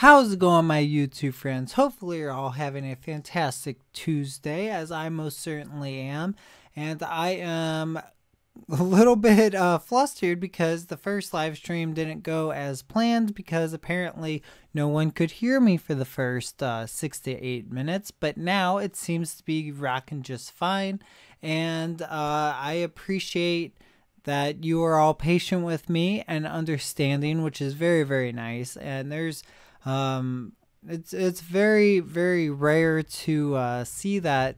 How's it going, my YouTube friends? Hopefully you're all having a fantastic Tuesday, as I most certainly am. And I am a little bit flustered because the first live stream didn't go as planned, because apparently no one could hear me for the first 6 to 8 minutes. But now it seems to be rocking just fine. And I appreciate that you are all patient with me and understanding, which is very, very nice. And there's it's very, very rare to see that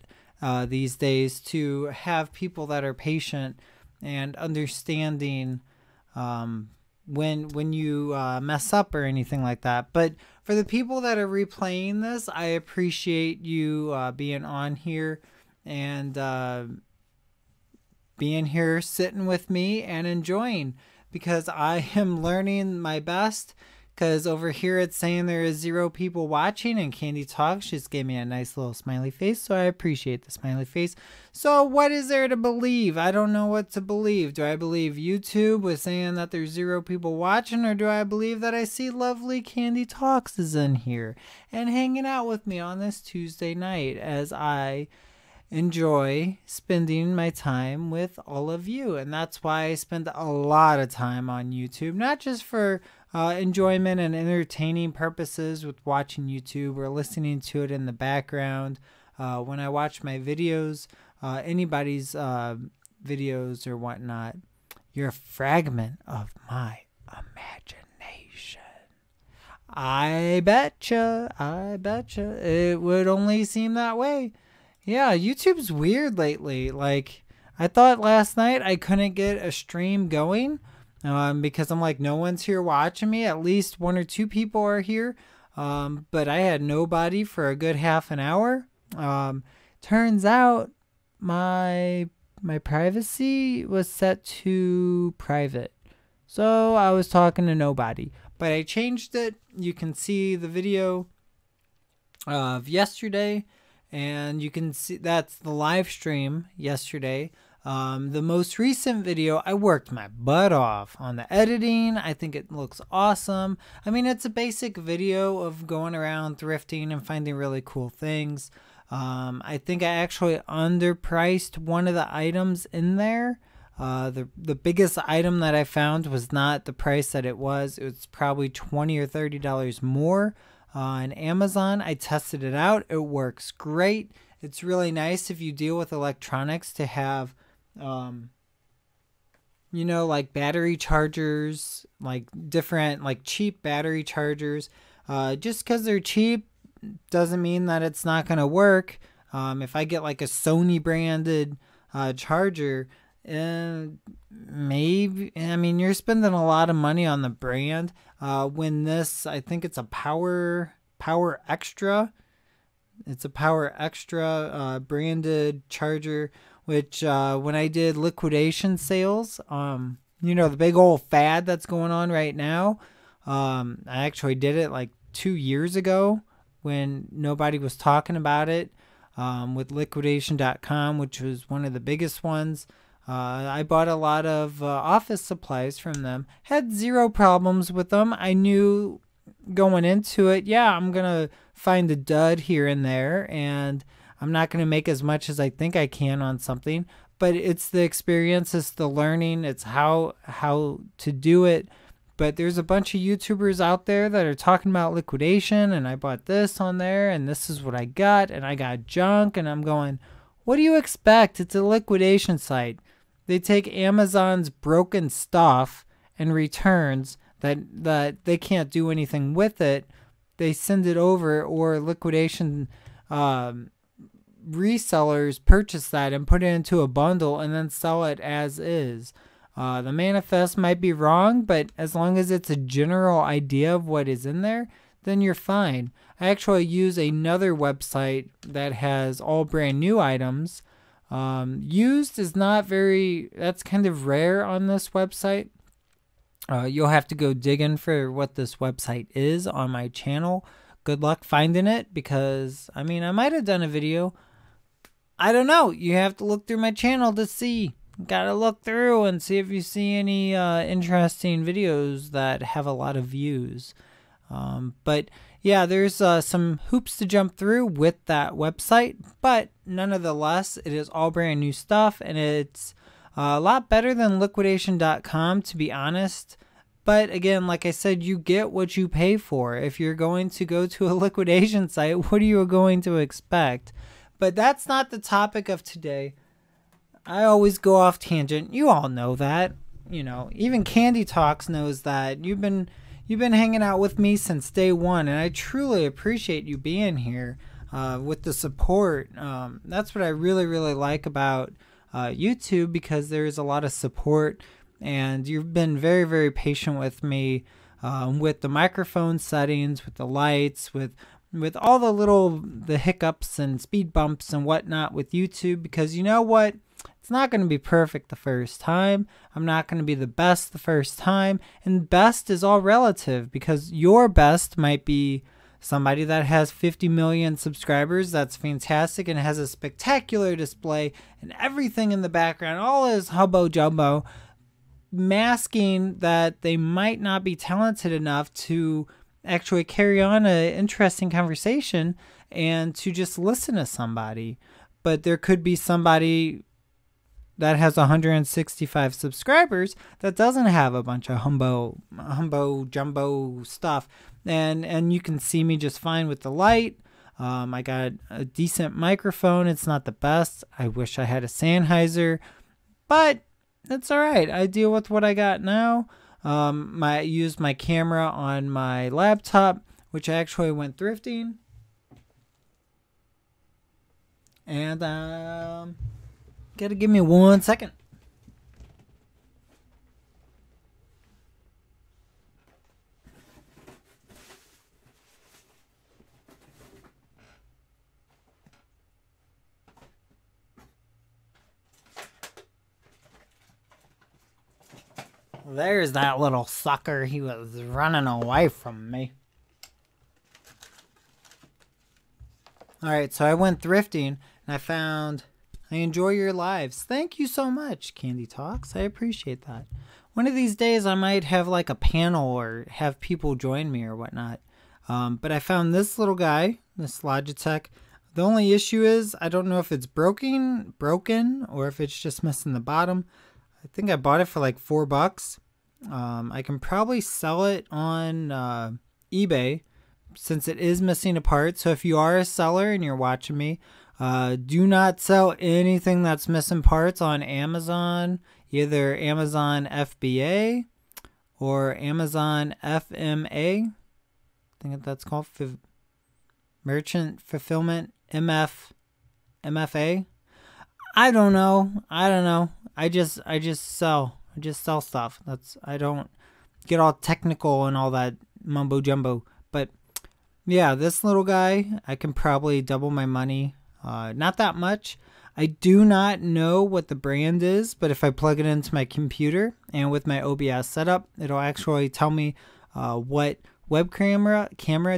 these days, to have people that are patient and understanding when you mess up or anything like that. But for the people that are replaying this, I appreciate you being on here and being here, sitting with me and enjoying, because I am learning my best. Because over here it's saying there is 0 people watching, and Candy Talks just gave me a nice little smiley face, so I appreciate the smiley face. So what is there to believe? I don't know what to believe. Do I believe YouTube was saying that there's 0 people watching, or do I believe that I see lovely Candy Talks is in here and hanging out with me on this Tuesday night as I enjoy spending my time with all of you? And that's why I spend a lot of time on YouTube, not just for enjoyment and entertaining purposes with watching YouTube or listening to it in the background when I watch my videos, anybody's videos or whatnot. You're a fragment of my imagination. I betcha it would only seem that way. Yeah, YouTube's weird lately. Like, I thought last night I couldn't get a stream going because I'm like, no one's here watching me. At least 1 or 2 people are here. But I had nobody for a good half an hour. Turns out my privacy was set to private. So I was talking to nobody. But I changed it. You can see the video of yesterday. And you can see that's the live stream yesterday. The most recent video, I worked my butt off on the editing. I think it looks awesome. I mean, it's a basic video of going around thrifting and finding really cool things. I think I actually underpriced one of the items in there. The biggest item that I found was not the price that it was. It was probably $20 or $30 more. On Amazon. I tested it out. It works great. It's really nice if you deal with electronics to have, like battery chargers, like different, like cheap battery chargers. Just because they're cheap doesn't mean that it's not going to work. If I get like a Sony branded charger, maybe, I mean, you're spending a lot of money on the brand. When this, I think it's a Power Extra. It's a Power Extra branded charger, which when I did liquidation sales, the big old fad that's going on right now, I actually did it like 2 years ago when nobody was talking about it, with liquidation.com, which was one of the biggest ones. I bought a lot of office supplies from them. Had 0 problems with them. I knew going into it, yeah, I'm going to find a dud here and there, and I'm not going to make as much as I think I can on something. But it's the experience, it's the learning, it's how to do it. But there's a bunch of YouTubers out there that are talking about liquidation, and I bought this on there, and this is what I got, and I got junk, and I'm going, what do you expect? It's a liquidation site. They take Amazon's broken stuff and returns that they can't do anything with it. They send it over, or liquidation resellers purchase that and put it into a bundle and then sell it as is. The manifest might be wrong, but as long as it's a general idea of what is in there, then you're fine. I actually use another website that has all brand new items. Used is not very, that's kind of rare on this website. You'll have to go digging for what this website is on my channel. Good luck finding it, because I mean, I might have done a video. I don't know. You have to look through my channel to see. Gotta look through and see if you see any interesting videos that have a lot of views. But yeah, there's some hoops to jump through with that website, but nonetheless, it is all brand new stuff, and it's a lot better than liquidation.com, to be honest. But again, like I said, you get what you pay for. If you're going to go to a liquidation site, what are you going to expect? But that's not the topic of today. I always go off tangent. You all know that. You know, even Candy Talks knows that. You've been hanging out with me since day one, and I truly appreciate you being here with the support. That's what I really, really like about YouTube, because there's a lot of support, and you've been very, very patient with me with the microphone settings, with the lights, with all the hiccups and speed bumps and whatnot with YouTube, because you know what? It's not going to be perfect the first time. I'm not going to be the best the first time. And best is all relative, because your best might be somebody that has 50 million subscribers. That's fantastic and has a spectacular display and everything in the background, all is hubbo jumbo, masking that they might not be talented enough to actually carry on an interesting conversation and to just listen to somebody. But there could be somebody that has 165 subscribers that doesn't have a bunch of humbo jumbo stuff, and you can see me just fine with the light. I got a decent microphone. It's not the best. I wish I had a Sennheiser, but it's all right. I deal with what I got now. I used my camera on my laptop, which I actually went thrifting, and gotta give me 1 second. There's that little sucker. He was running away from me. Alright, so I went thrifting and I found... I enjoy your lives. Thank you so much, Candy Talks. I appreciate that. One of these days I might have like a panel or have people join me or whatnot. But I found this little guy, this Logitech. The only issue is I don't know if it's broken or if it's just missing the bottom. I think I bought it for like $4. I can probably sell it on eBay since it is missing a part. So if you are a seller and you're watching me, do not sell anything that's missing parts on Amazon, either Amazon FBA or Amazon FMA. I think that's called Merchant Fulfillment MFA. I don't know. I just sell. I just sell stuff. I don't get all technical and all that mumbo jumbo. But yeah, this little guy, I can probably double my money. Not that much. I do not know what the brand is, but if I plug it into my computer and with my OBS setup, it'll actually tell me what web camera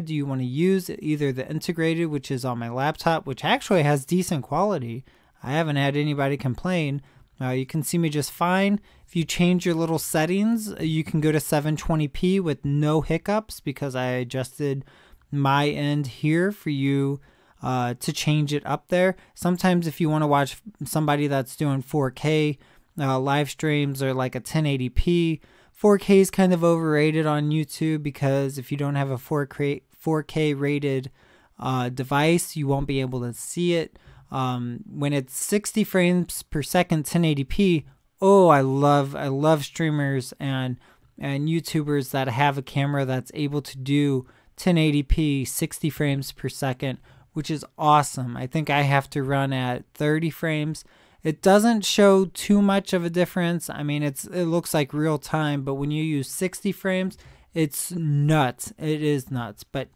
do you want to use, either the integrated, which is on my laptop, which actually has decent quality. I haven't had anybody complain. You can see me just fine. If you change your little settings, you can go to 720p with no hiccups, because I adjusted my end here for you to change it up there. Sometimes if you want to watch somebody that's doing 4K live streams or like a 1080p, 4K is kind of overrated on YouTube, because if you don't have a 4K rated device, you won't be able to see it. When it's 60 frames per second 1080p, oh, I love streamers and YouTubers that have a camera that's able to do 1080p 60 frames per second, which is awesome. I think I have to run at 30 frames. It doesn't show too much of a difference. I mean, it looks like real time, but when you use 60 frames, it's nuts. It is nuts. But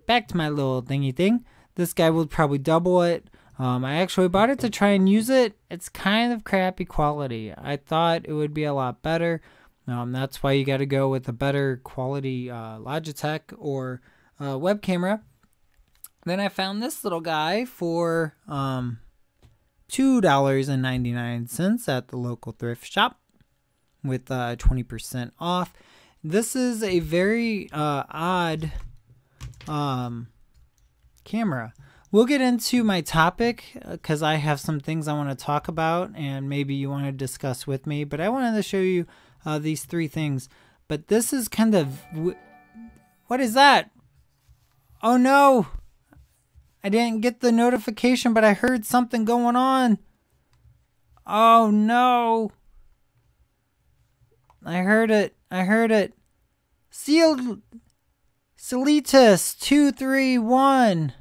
back to my little thingy thing. This guy will probably double it. I actually bought it to try and use it. It's kind of crappy quality. I thought it would be a lot better. That's why you got to go with a better quality Logitech or web camera. Then I found this little guy for $2.99 at the local thrift shop with 20% off. This is a very odd camera. We'll get into my topic because I have some things I want to talk about and maybe you want to discuss with me. But I wanted to show you these 3 things. But this is kind of... What is that? Oh no! I didn't get the notification, but I heard something going on. Oh no! I heard it. I heard it. Celitus231.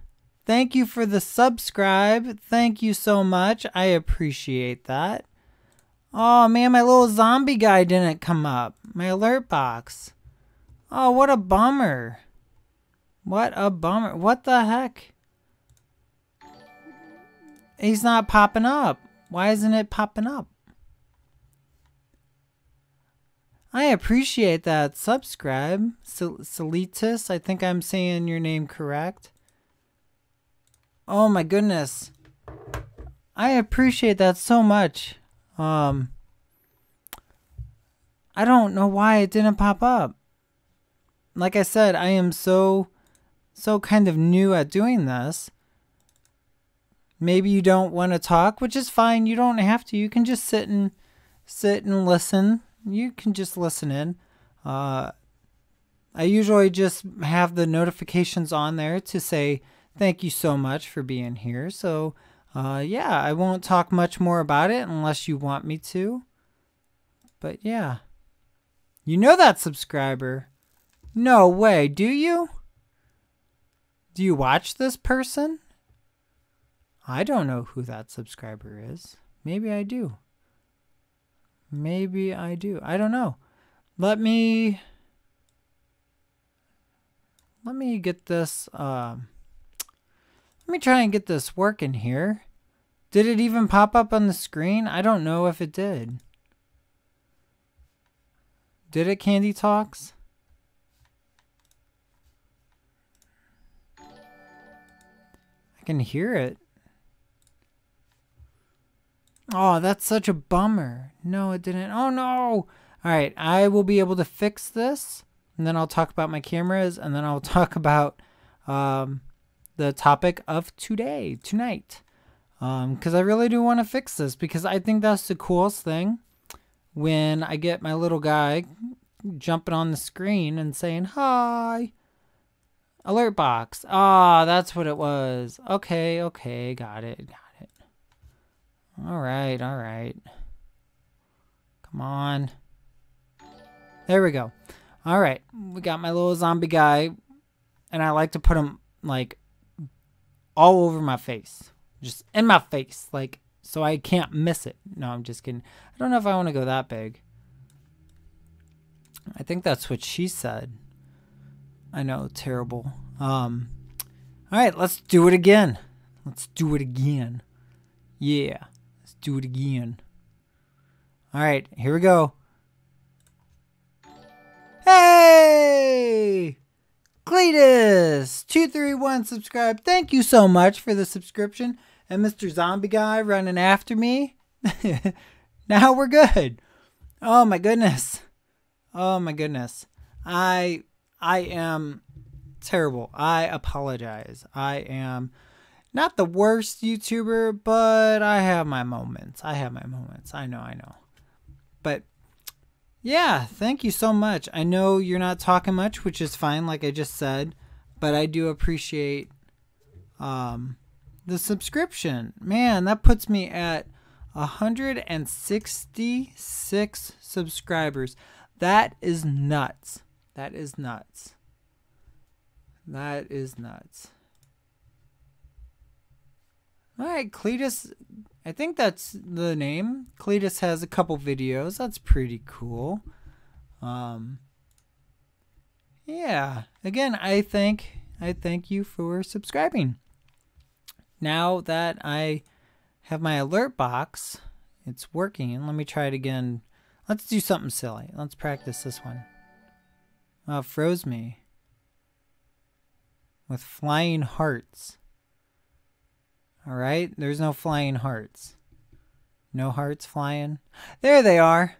Thank you for the subscribe. Thank you so much. I appreciate that. Oh man, my little zombie guy didn't come up. My alert box. Oh, what a bummer. What a bummer. What the heck? He's not popping up. Why isn't it popping up? I appreciate that subscribe. Celitus, I think I'm saying your name correct. Oh my goodness. I appreciate that so much. I don't know why it didn't pop up. Like I said, I am so kind of new at doing this. Maybe you don't want to talk, which is fine. You don't have to. You can just sit and listen. You can just listen in. I usually just have the notifications on there to say thank you so much for being here. So, yeah, I won't talk much more about it unless you want me to. But, yeah. You know that subscriber. No way, do you? Do you watch this person? I don't know who that subscriber is. Maybe I do. Maybe I do. I don't know. Let me get this let me try and get this working here. Did it even pop up on the screen? I don't know if it did. Did it, Candy Talks? I can hear it. Oh, that's such a bummer. No, it didn't. Oh, no. All right, I will be able to fix this, and then I'll talk about my cameras, and then I'll talk about the topic of tonight. Because I really do want to fix this, because I think that's the coolest thing when I get my little guy jumping on the screen and saying, hi. Alert box. Ah, that's what it was. Okay, got it. All right. Come on. There we go. All right, we got my little zombie guy, and I like to put him like all over my face, just in my face, like so I can't miss it. No, I'm just kidding. I don't know if I want to go that big. I think that's what she said. I know, terrible. All right, let's do it again. Yeah. Do it again. All right, here we go. Hey! Cletus231 subscribe. Thank you so much for the subscription. And Mr. Zombie Guy running after me. Now we're good. Oh my goodness. I am terrible. I apologize. I am not the worst YouTuber, but I have my moments. I know. But yeah, thank you so much. I know you're not talking much, which is fine, like I just said, but I do appreciate the subscription. Man, that puts me at 166 subscribers. That is nuts. All right, Cletus, I think that's the name. Cletus has a couple videos. That's pretty cool. Yeah. Again, I thank you for subscribing. Now that I have my alert box, it's working. Let me try it again. Let's do something silly. Let's practice this one. Oh, it froze me. With flying hearts. Alright, there's no flying hearts. No hearts flying. There they are.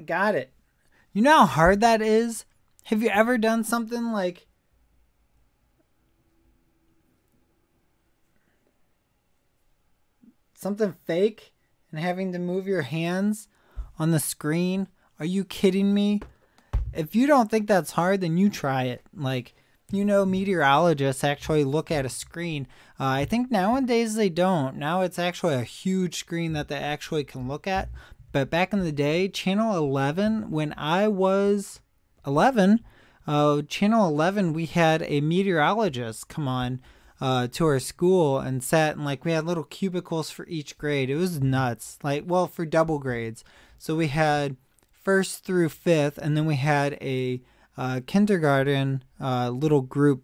got it. You know how hard that is? Have you ever done something like something fake and having to move your hands on the screen? Are you kidding me? If you don't think that's hard, then you try it. Like, you know, meteorologists actually look at a screen. I think nowadays they don't. Now it's actually a huge screen that they actually can look at. But back in the day, Channel 11, when I was 11, Channel 11, we had a meteorologist come on to our school and sat, and like we had little cubicles for each grade. It was nuts. Like, well, for double grades. So we had first through fifth, and then we had a kindergarten little group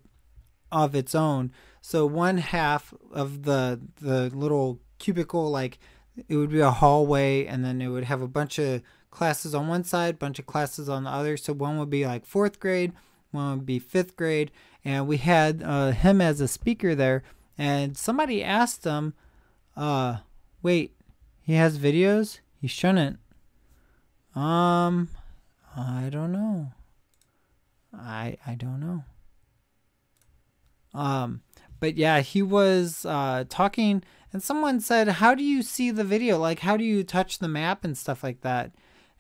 of its own. So one half of the little cubicle, like it would be a hallway, and then it would have a bunch of classes on one side, bunch of classes on the other. So one would be like fourth grade, one would be fifth grade, and we had him as a speaker there. And somebody asked him, wait, he has videos? He shouldn't. I don't know. I don't know. But yeah, he was talking, and someone said, how do you see the video? Like, how do you touch the map and stuff like that?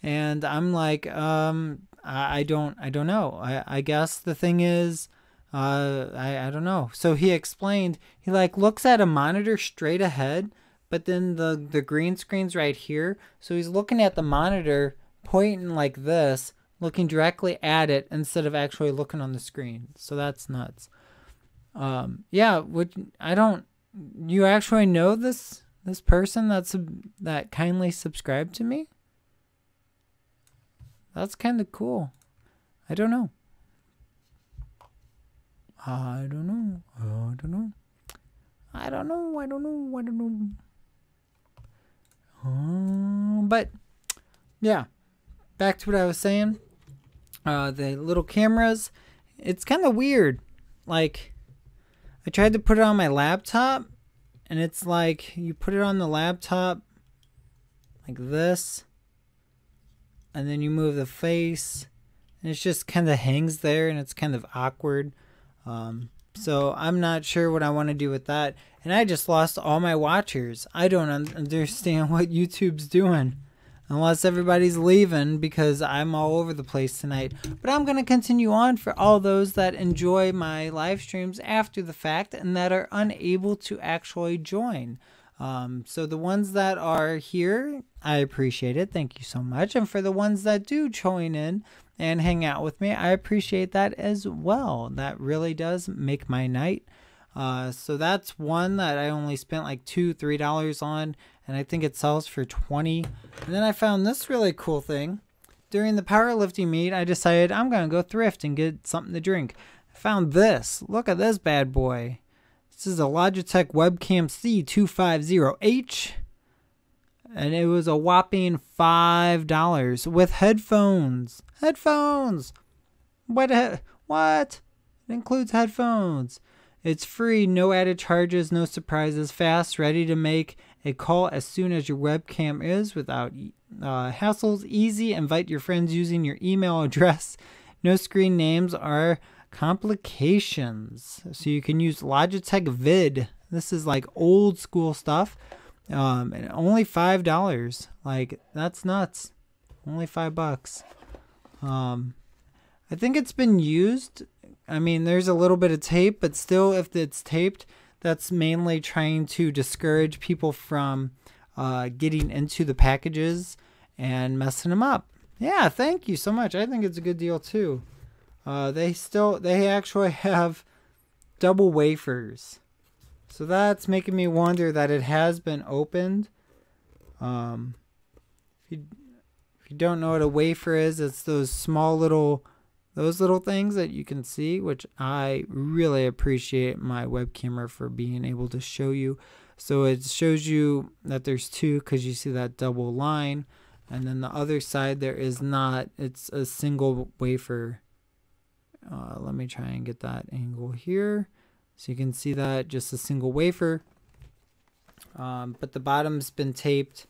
And I'm like, I don't know. I guess the thing is, I don't know. So he explained, he like looks at a monitor straight ahead, but then the green screen's right here. So he's looking at the monitor, pointing like this, looking directly at it instead of actually looking on the screen. So that's nuts. Yeah, you actually know this person that kindly subscribed to me? That's kind of cool. I don't know. I don't know. But yeah, back to what I was saying. The little cameras, it's kind of weird. Like, I tried to put it on my laptop, and it's like you put it on the laptop like this, and then you move the face, and it just kind of hangs there, and it's kind of awkward. So I'm not sure what I want to do with that. And I just lost all my watchers. I don't understand what YouTube's doing. Unless everybody's leaving, because I'm all over the place tonight. But I'm going to continue on for all those that enjoy my live streams after the fact and that are unable to actually join. So the ones that are here, I appreciate it. Thank you so much. And for the ones that do join in and hang out with me, I appreciate that as well. That really does make my night. So that's one that I only spent like $2-3 on, and I think it sells for $20. And then I found this really cool thing. During the powerlifting meet, I decided I'm going to go thrift and get something to drink. I found this. Look at this bad boy. This is a Logitech Webcam C250H. And it was a whopping $5 with headphones. Headphones! What? It includes headphones. It's free, no added charges, no surprises, fast, ready to make a call as soon as your webcam is without hassles, easy, invite your friends using your email address, no screen names or complications. So you can use Logitech Vid. This is like old school stuff, and only $5. Like, that's nuts. Only $5. I think it's been used. I mean, there's a little bit of tape, but still, if it's taped, that's mainly trying to discourage people from getting into the packages and messing them up. Yeah, thank you so much. I think it's a good deal too. They actually have double wafers. So that's making me wonder that it has been opened. If you don't know what a wafer is, it's those little things that you can see, which I really appreciate my webcamera for being able to show you. So it shows you that there's two, because you see that double line, and then the other side there is not. It's a single wafer. Let me try and get that angle here so you can see that, just a single wafer. But the bottom's been taped,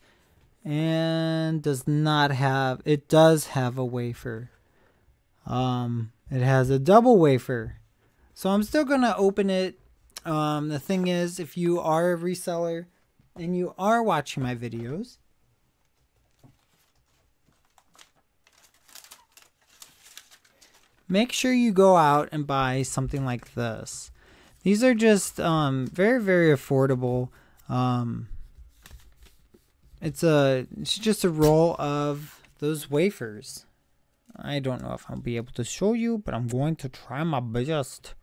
and does not have, it does have a wafer. It has a double wafer. So I'm still going to open it. The thing is, if you are a reseller and you are watching my videos, make sure you go out and buy something like this. These are just very, very affordable. It's just a roll of those wafers. I don't know if I'll be able to show you, but I'm going to try my best.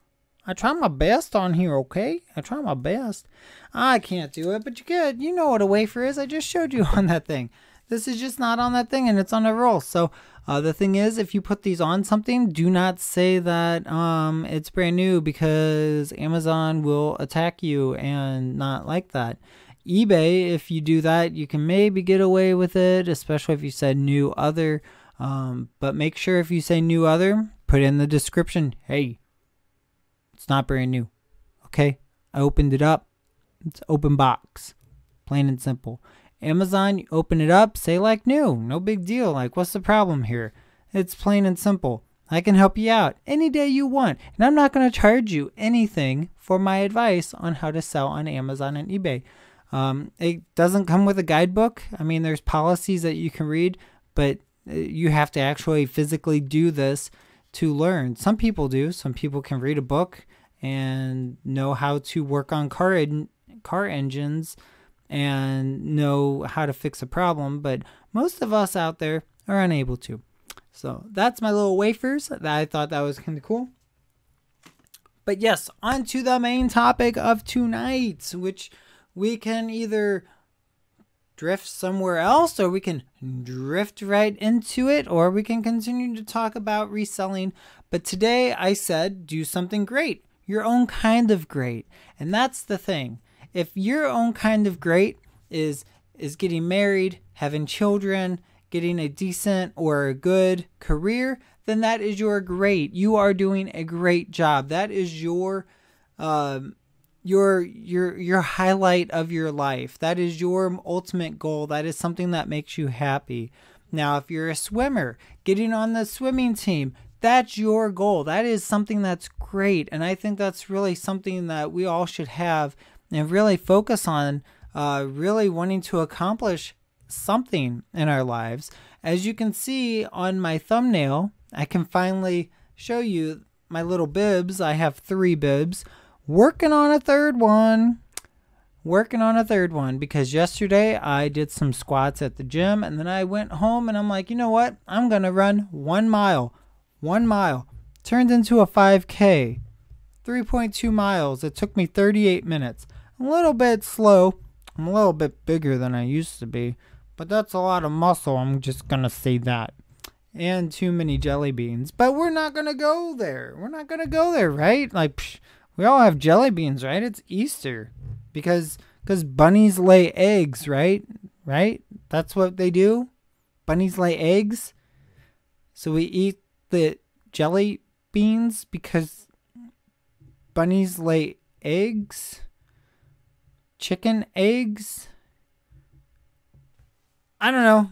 I try my best on here, okay? I try my best. I can't do it, but you could. You know what a wafer is. I just showed you on that thing. This is just not on that thing, and it's on a roll. So the thing is, if you put these on something, do not say that it's brand new, because Amazon will attack you and not like that. eBay, if you do that, you can maybe get away with it, especially if you said new other. But make sure if you say new other, put in the description, hey, it's not brand new. Okay? I opened it up. It's open box. Plain and simple. Amazon, you open it up, say like new. No big deal. Like, what's the problem here? It's plain and simple. I can help you out any day you want. And I'm not going to charge you anything for my advice on how to sell on Amazon and eBay. It doesn't come with a guidebook. I mean, there's policies that you can read, but you have to actually physically do this to learn. Some people do. Some people can read a book and know how to work on car engines and know how to fix a problem, but most of us out there are unable to. So that's my little wafers. I thought that was kind of cool. But yes, on to the main topic of tonight, which we can either drift somewhere else, or we can drift right into it, or we can continue to talk about reselling. But today I said do something great, your own kind of great. And that's the thing. If your own kind of great is getting married, having children, getting a decent or a good career, then that is your great. You are doing a great job. That is your highlight of your life. That is your ultimate goal. That is something that makes you happy. Now, if you're a swimmer, getting on the swimming team, that's your goal. That is something that's great. And I think that's really something that we all should have and really focus on, really wanting to accomplish something in our lives. As you can see on my thumbnail, I can finally show you my little bibs. I have 3 bibs. Working on a third one. Because yesterday I did some squats at the gym, and then I went home and I'm like, you know what? I'm going to run 1 mile. 1 mile. Turned into a 5K. 3.2 miles. It took me 38 minutes. A little bit slow. I'm a little bit bigger than I used to be, but that's a lot of muscle. I'm just going to say that. And too many jelly beans. But we're not going to go there. We're not going to go there, right? Like, psh, we all have jelly beans, right? It's Easter. Because bunnies lay eggs, right? Right? That's what they do. Bunnies lay eggs. So we eat the jelly beans because bunnies lay eggs. Chicken eggs. I don't know.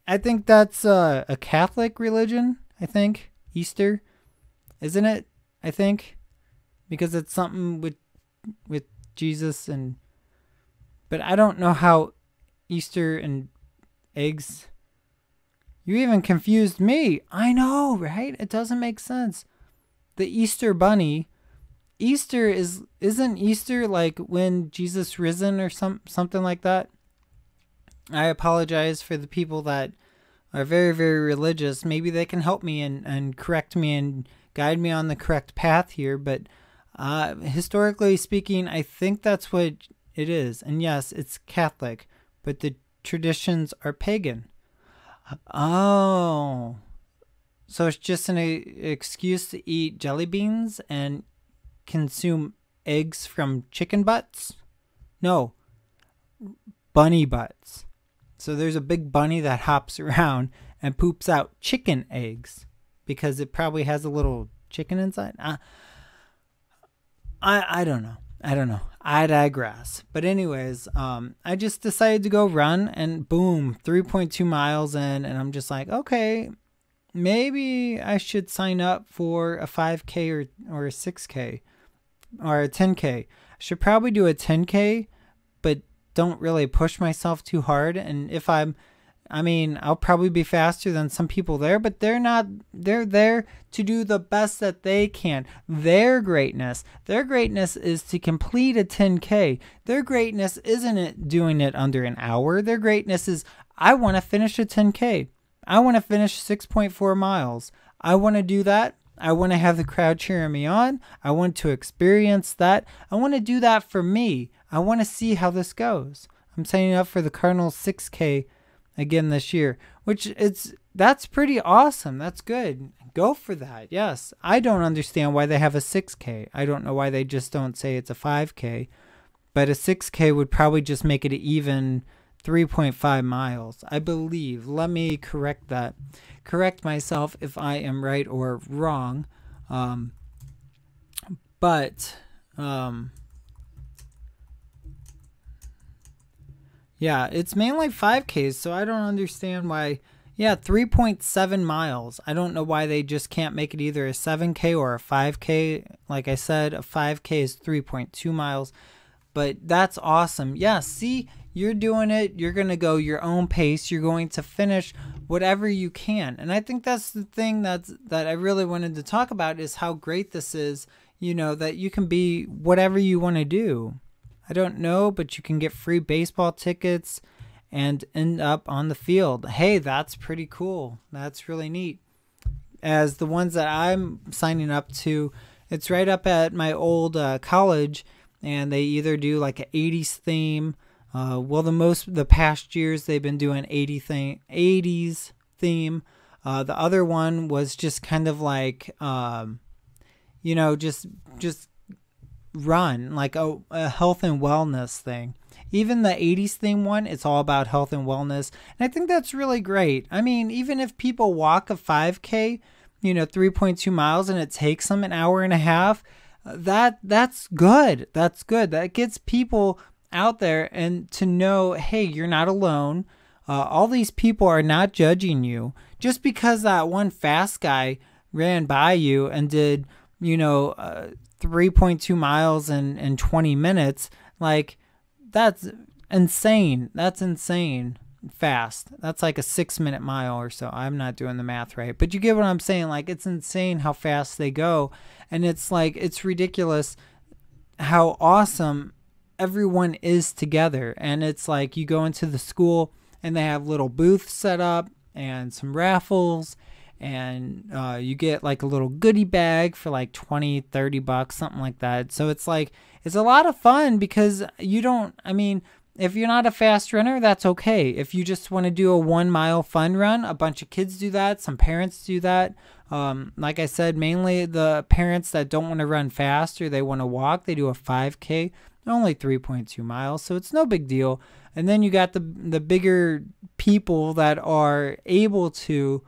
I think that's a Catholic religion, I think. Easter. Isn't it? I think. Because it's something with Jesus and... But I don't know how Easter and eggs... You even confused me. I know, right? It doesn't make sense. The Easter bunny... Easter isn't Easter like when Jesus risen or something like that? I apologize for the people that are very, very religious. Maybe they can help me and correct me and guide me on the correct path here. But historically speaking, I think that's what it is. And yes, it's Catholic, but the traditions are pagan. Oh. So it's just an excuse to eat jelly beans and consume eggs from chicken butts? No, bunny butts. So there's a big bunny that hops around and poops out chicken eggs because it probably has a little chicken inside. I don't know. I don't know. I digress. But anyways, I just decided to go run, and boom, 3.2 miles in, and I'm just like, okay, maybe I should sign up for a 5K or a 6K or a 10K. I should probably do a 10K, but don't really push myself too hard. And if I'll probably be faster than some people there, but they're there to do the best that they can. Their greatness is to complete a 10K. Their greatness isn't doing it under an hour. Their greatness is, I want to finish a 10K. I want to finish 6.4 miles. I want to do that. I want to have the crowd cheering me on. I want to experience that. I want to do that for me. I want to see how this goes. I'm signing up for the Cardinals 6K again this year, that's pretty awesome. That's good. Go for that. Yes. I don't understand why they have a 6K. I don't know why they just don't say it's a 5K, but a 6K would probably just make it even 3.5 miles, I believe. Let me correct myself if I am right or wrong. Yeah, it's mainly 5Ks, so I don't understand why. Yeah, 3.7 miles. I don't know why they just can't make it either a 7K or a 5K. Like I said, a 5K is 3.2 miles, but that's awesome. Yeah, see, you're doing it. You're going to go your own pace. You're going to finish whatever you can. And I think that's the thing that I really wanted to talk about, is how great this is, that you can be whatever you want to do. I don't know, but you can get free baseball tickets and end up on the field. Hey, that's pretty cool. That's really neat. As the ones that I'm signing up to, it's right up at my old college, and they either do like an 80s theme. The past years they've been doing 80s theme. The other one was just kind of like, just run, like a health and wellness thing. Even the 80s theme one, it's all about health and wellness. And I think that's really great. I mean, even if people walk a 5K, 3.2 miles, and it takes them an hour and a half, that's good. That's good. That gets people out there and to know, hey, you're not alone. All these people are not judging you. Just because that one fast guy ran by you and did, 3.2 miles in 20 minutes, like, that's insane. That's insane fast. That's like a 6-minute mile or so. I'm not doing the math right, but you get what I'm saying. Like, it's insane how fast they go, and it's like, it's ridiculous how awesome everyone is together. And it's like, you go into the school and they have little booths set up and some raffles, and you get like a little goodie bag for like $20-$30, something like that. So it's like, it's a lot of fun, because if you're not a fast runner, that's okay. If you just want to do a 1 mile fun run, a bunch of kids do that. Some parents do that. Like I said, mainly the parents that don't want to run fast or they want to walk, they do a 5K, only 3.2 miles. So it's no big deal. And then you got the bigger people that are able to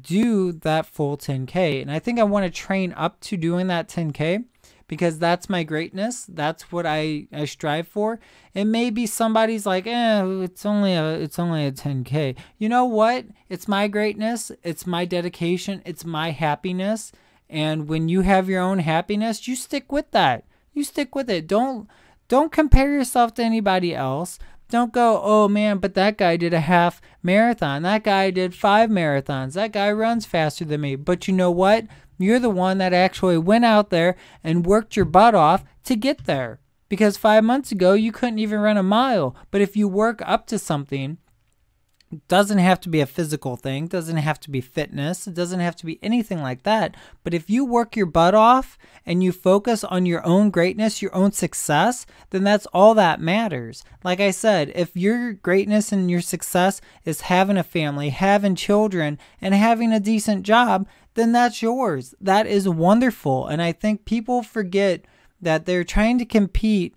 do that full 10K. And I think I want to train up to doing that 10K, because that's my greatness. That's what I strive for. And maybe somebody's like, it's only a 10K. You know what? It's my greatness. It's my dedication. It's my happiness. And when you have your own happiness, you stick with that. You stick with it. Don't compare yourself to anybody else. Don't go, oh man, but that guy did a half marathon. That guy did 5 marathons. That guy runs faster than me. But you know what? You're the one that actually went out there and worked your butt off to get there. Because 5 months ago, you couldn't even run a mile. But if you work up to something, it doesn't have to be a physical thing. It doesn't have to be fitness. It doesn't have to be anything like that. But if you work your butt off and you focus on your own greatness, your own success, then that's all that matters. Like I said, if your greatness and your success is having a family, having children, and having a decent job, then that's yours. That is wonderful. And I think people forget that they're trying to compete,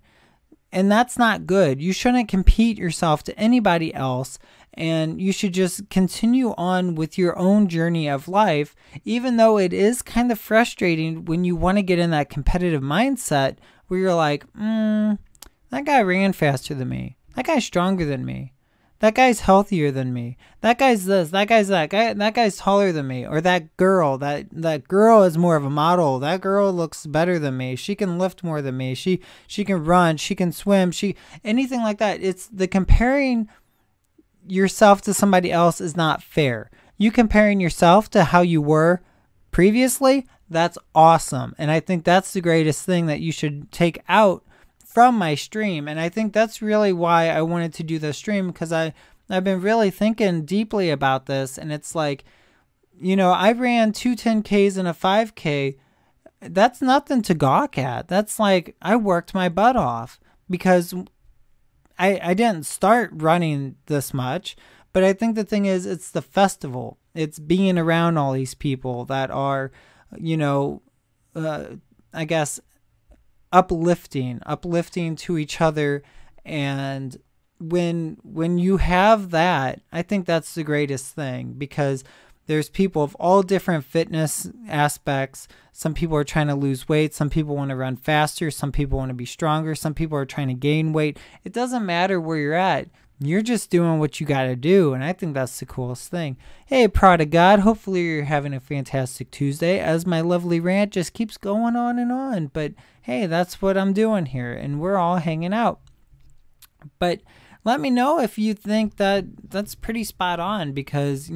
and that's not good. You shouldn't compete yourself to anybody else, and you should just continue on with your own journey of life, even though it is kind of frustrating when you want to get in that competitive mindset where you're like, that guy ran faster than me. That guy's stronger than me. That guy's healthier than me. That guy's this. That guy's that. That guy's taller than me. Or that girl. That girl is more of a model. That girl looks better than me. She can lift more than me. She can run. She can swim. Anything like that. It's the comparing yourself to somebody else is not fair. You comparing yourself to how you were previously, that's awesome. And I think that's the greatest thing that you should take out from my stream. And I think that's really why I wanted to do the stream, because I've been really thinking deeply about this. And it's like, I ran 2 10Ks and a 5K. That's nothing to gawk at. That's like, I worked my butt off, because I didn't start running this much. But I think the thing is, it's the festival. It's being around all these people that are, I guess, uplifting to each other. And when you have that, I think that's the greatest thing, because there's people of all different fitness aspects. Some people are trying to lose weight. Some people want to run faster. Some people want to be stronger. Some people are trying to gain weight. It doesn't matter where you're at. You're just doing what you got to do. And I think that's the coolest thing. Hey, Prod of God, hopefully you're having a fantastic Tuesday, as my lovely rant just keeps going on and on. But hey, that's what I'm doing here, and we're all hanging out. But let me know if you think that that's pretty spot on, because,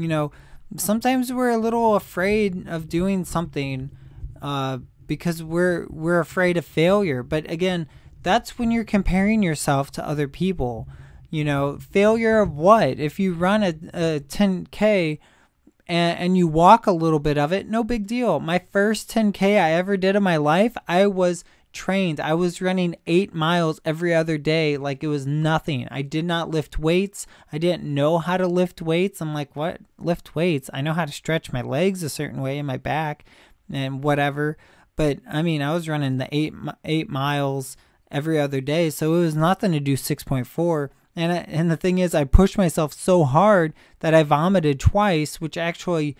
sometimes we're a little afraid of doing something because we're afraid of failure. But again, that's when you're comparing yourself to other people. Failure of what? If you run a 10K and you walk a little bit of it, no big deal. My first 10K I ever did in my life, I was trained. I was running 8 miles every other day like it was nothing. I did not lift weights. I didn't know how to lift weights. I'm like, what? Lift weights? I know how to stretch my legs a certain way in my back and whatever. But I mean, I was running the 8 miles every other day, so it was nothing to do 6.4. And the thing is, I pushed myself so hard that I vomited twice, which actually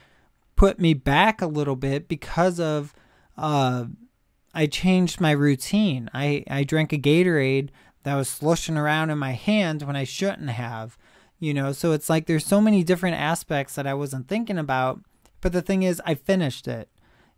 put me back a little bit, because of I changed my routine. I drank a Gatorade that was slushing around in my hand when I shouldn't have. So it's like there's so many different aspects that I wasn't thinking about. But the thing is, I finished it.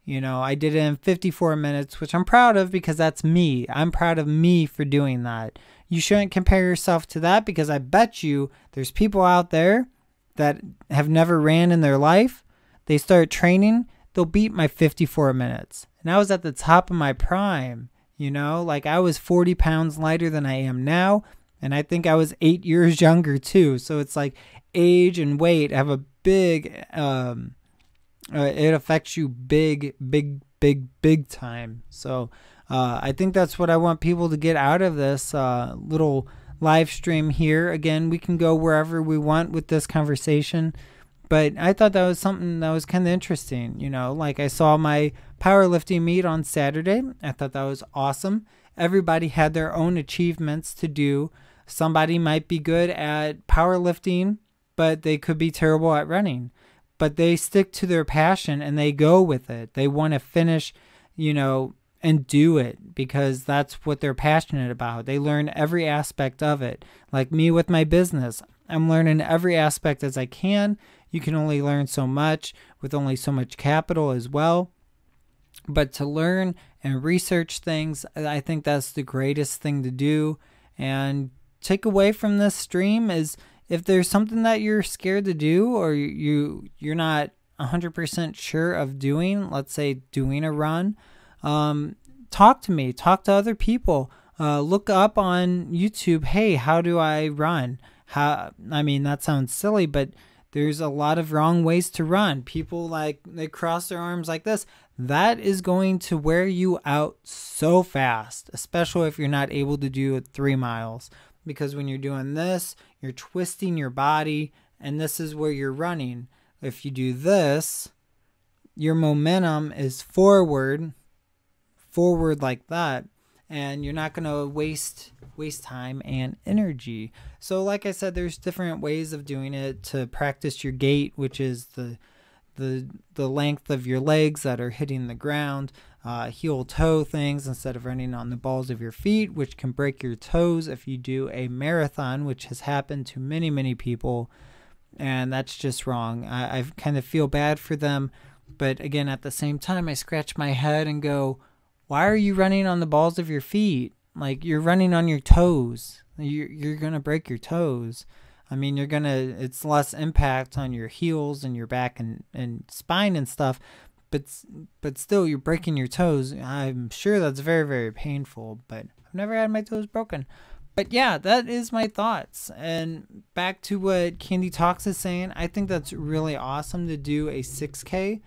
I did it in 54 minutes, which I'm proud of, because that's me. I'm proud of me for doing that. You shouldn't compare yourself to that, because I bet you there's people out there that have never ran in their life. They start training, they'll beat my 54 minutes. And I was at the top of my prime, like I was 40 pounds lighter than I am now. And I think I was 8 years younger too. So it's like age and weight have a big, it affects you big time. So I think that's what I want people to get out of this little live stream here. Again, we can go wherever we want with this conversation, but I thought that was something that was kind of interesting. Like I saw my powerlifting meet on Saturday. I thought that was awesome. Everybody had their own achievements to do. Somebody might be good at powerlifting, but they could be terrible at running. But they stick to their passion and they go with it. They want to finish, and do it, because that's what they're passionate about. They learn every aspect of it. Like me with my business, I'm learning every aspect as I can. You can only learn so much with only so much capital as well. But to learn and research things, I think that's the greatest thing to do. And take away from this stream is, if there's something that you're scared to do, or you're not 100% sure of doing, let's say doing a run, talk to me, talk to other people, look up on YouTube, hey, how do I run? That sounds silly, but there's a lot of wrong ways to run. People they cross their arms like this. That is going to wear you out so fast, especially if you're not able to do 3 miles. Because when you're doing this, you're twisting your body, and this is where you're running. If you do this, your momentum is forward like that, and you're not going to waste time and energy. So like I said, there's different ways of doing it to practice your gait, which is the length of your legs that are hitting the ground. heel toe things instead of running on the balls of your feet, which can break your toes if you do a marathon, which has happened to many people. And that's just wrong. I kind of feel bad for them. But again, at the same time, I scratch my head and go, why are you running on the balls of your feet? Like, you're running on your toes. You're going to break your toes. I mean, it's less impact on your heels and your back and spine and stuff. But still, you're breaking your toes. I'm sure that's very painful, but I've never had my toes broken. But yeah, that is my thoughts. And back to what Candy Talks is saying, I think that's really awesome to do a 6K.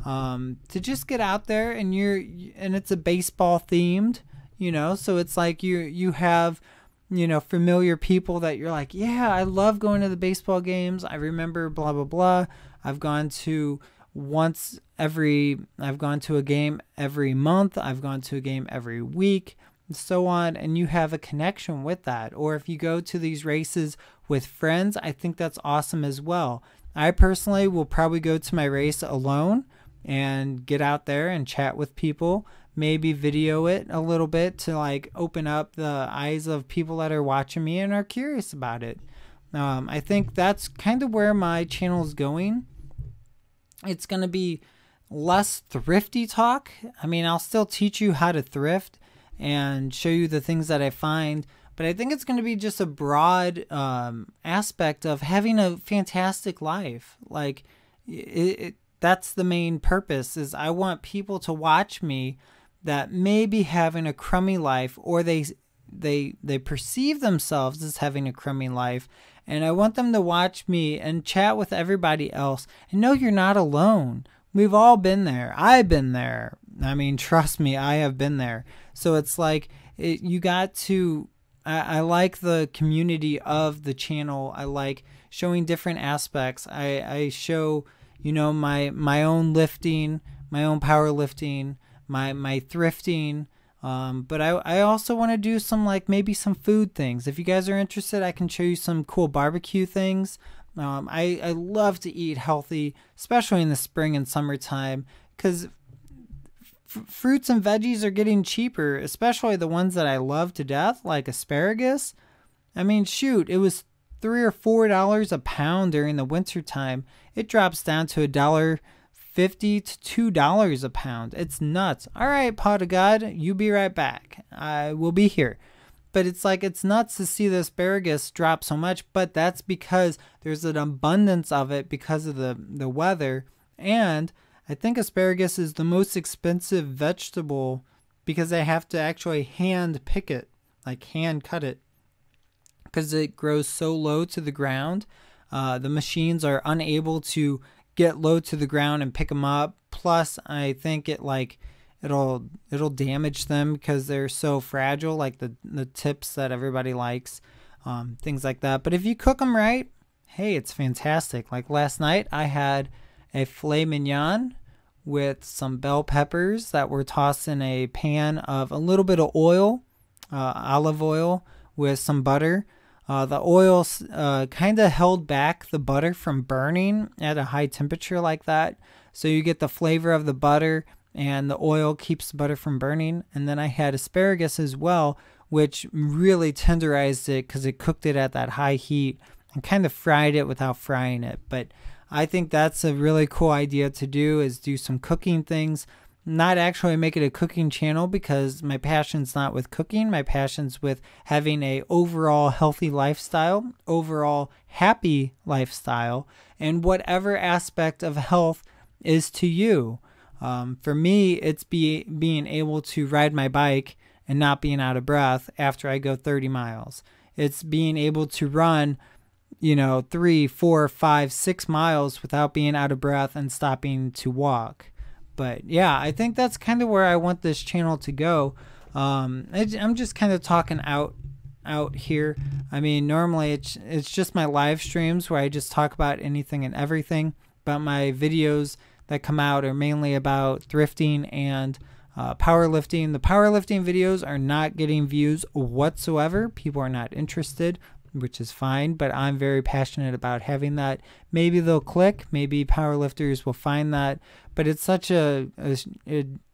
To just get out there and it's a baseball themed, so it's like you have, familiar people that you're like, yeah, I love going to the baseball games. I remember blah, blah, blah. I've gone to a game every month. I've gone to a game every week, and so on. And you have a connection with that. Or if you go to these races with friends, I think that's awesome as well. I personally will probably go to my race alone and get out there and chat with people, maybe video it a little bit to like open up the eyes of people that are watching me and are curious about it. I think that's kind of where my channel is going. It's going to be less thrifty talk. I mean, I'll still teach you how to thrift and show you the things that I find, but I think it's going to be just a broad aspect of having a fantastic life. Like, that's the main purpose, is I want people to watch me that may be having a crummy life, or they perceive themselves as having a crummy life, and I want them to watch me and chat with everybody else and know you're not alone. We've all been there. I've been there. I mean, trust me, I have been there. So it's like, you got to, I like the community of the channel. I like showing different aspects. I show, my own lifting, my own powerlifting, my thrifting. But I also want to do some, like, maybe some food things. If you guys are interested, I can show you some cool barbecue things. I love to eat healthy, especially in the spring and summertime, because fruits and veggies are getting cheaper, especially the ones that I love to death, like asparagus. I mean, shoot, it was $3 or $4 a pound during the winter time. It drops down to $1.50 to $2 a pound. It's nuts. All right, Pot of God, you be right back. I will be here. But it's like, it's nuts to see the asparagus drop so much, but that's because there's an abundance of it because of the weather. And I think asparagus is the most expensive vegetable because they have to actually hand pick it, like hand cut it, because it grows so low to the ground. The machines are unable to get low to the ground and pick them up. Plus, I think it'll damage them because they're so fragile, like the tips that everybody likes, things like that. But if you cook them right, hey, it's fantastic. Like last night, I had a filet mignon with some bell peppers that were tossed in a pan of a little bit of oil, olive oil, with some butter. The oil kind of held back the butter from burning at a high temperature like that. So you get the flavor of the butter, and the oil keeps the butter from burning. And then I had asparagus as well, which really tenderized it because it cooked it at that high heat and kind of fried it without frying it. But I think that's a really cool idea to do, is do some cooking things. Not actually make it a cooking channel, because my passion's not with cooking. My passion's with having a overall healthy lifestyle, overall happy lifestyle, and whatever aspect of health is to you. For me, it's being able to ride my bike and not being out of breath after I go 30 miles. It's being able to run, 3, 4, 5, 6 miles without being out of breath and stopping to walk. But yeah, I think that's kind of where I want this channel to go. I'm just kind of talking out here. I mean, normally it's just my live streams where I just talk about anything and everything, but my videos that come out are mainly about thrifting and powerlifting. The powerlifting videos are not getting views whatsoever. People are not interested. which is fine, but I'm very passionate about having that. Maybe they'll click, maybe powerlifters will find that, but it's such a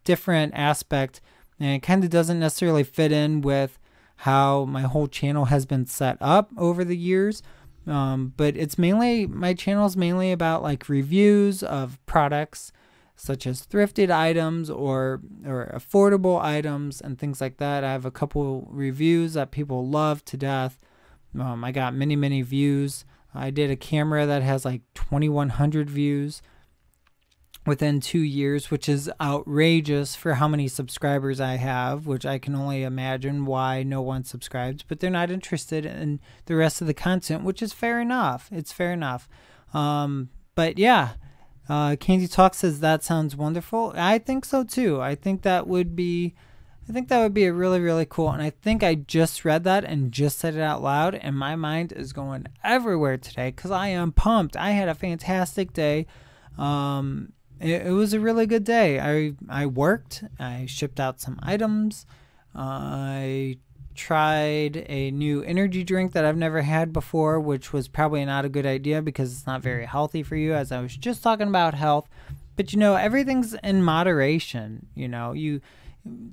different aspect, and it kind of doesn't necessarily fit in with how my whole channel has been set up over the years. But it's mainly, my channel is mainly about like reviews of products such as thrifted items or affordable items and things like that. I have a couple reviews that people love to death. I got many views. I did a camera that has like 2,100 views within 2 years, which is outrageous for how many subscribers I have, which I can only imagine why no one subscribes, but they're not interested in the rest of the content, which is fair enough. It's fair enough. But yeah, Candy Talk says that sounds wonderful. I think so too. I think that would be a really cool, and I think I just read that and just said it out loud, and my mind is going everywhere today because I am pumped. I had a fantastic day. It was a really good day. I worked. I shipped out some items. I tried a new energy drink that I've never had before, which was probably not a good idea because it's not very healthy for you, as I was just talking about health. But you know, everything's in moderation. You know,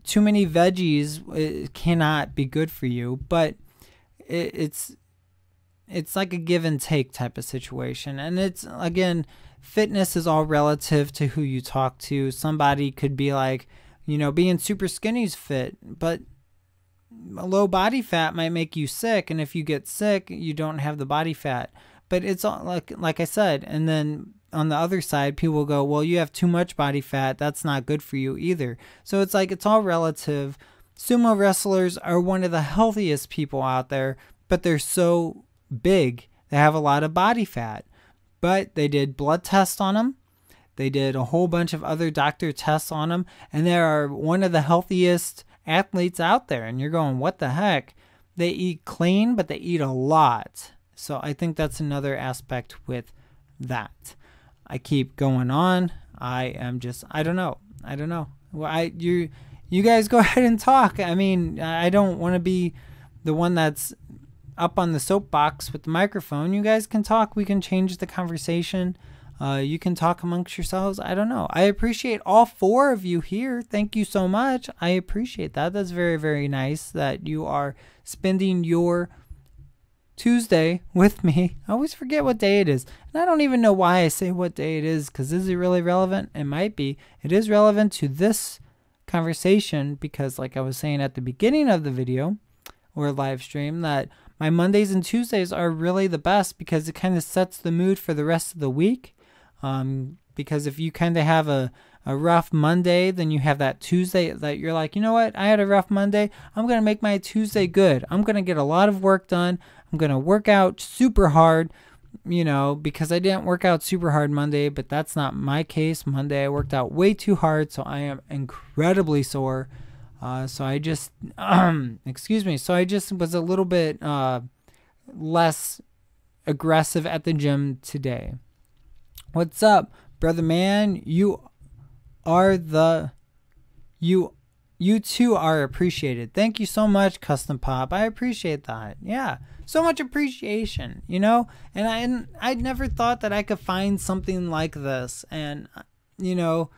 too many veggies cannot be good for you, but it's like a give and take type of situation. And it's, again, fitness is all relative to who you talk to. Somebody could be like, you know, being super skinny is fit, but low body fat might make you sick, and if you get sick, you don't have the body fat. But it's all like I said, and then on the other side, people will go, well, you have too much body fat, that's not good for you either. So it's like, it's all relative. Sumo wrestlers are one of the healthiest people out there, but they're so big, they have a lot of body fat. But they did blood tests on them, they did a whole bunch of other doctor tests on them, and they are one of the healthiest athletes out there. And you're going, what the heck? They eat clean, but they eat a lot. So I think that's another aspect with that. I keep going on. I don't know. Well, you guys go ahead and talk. I mean, I don't want to be the one that's up on the soapbox with the microphone. You guys can talk. We can change the conversation. You can talk amongst yourselves. I don't know. I appreciate all 4 of you here. Thank you so much. I appreciate that. That's very nice that you are spending your Tuesday with me. I always forget what day it is, and I don't even know why I say what day it is, because is it really relevant? It might be. It is relevant to this conversation because, like I was saying at the beginning of the video or live stream, that my Mondays and Tuesdays are really the best because it kind of sets the mood for the rest of the week. Because if you kind of have a rough Monday, then you have that Tuesday that you're like, you know what, I had a rough Monday, I'm going to make my Tuesday good. I'm going to get a lot of work done. I'm going to work out super hard, you know, because I didn't work out super hard Monday, but that's not my case. Monday I worked out way too hard, so I am incredibly sore. So I just, excuse me, so I just was a little bit less aggressive at the gym today. What's up, brother man? You too are appreciated. Thank you so much, Custom Pop. I appreciate that. Yeah, so much appreciation, you know? And I never thought that I could find something like this. And, you know,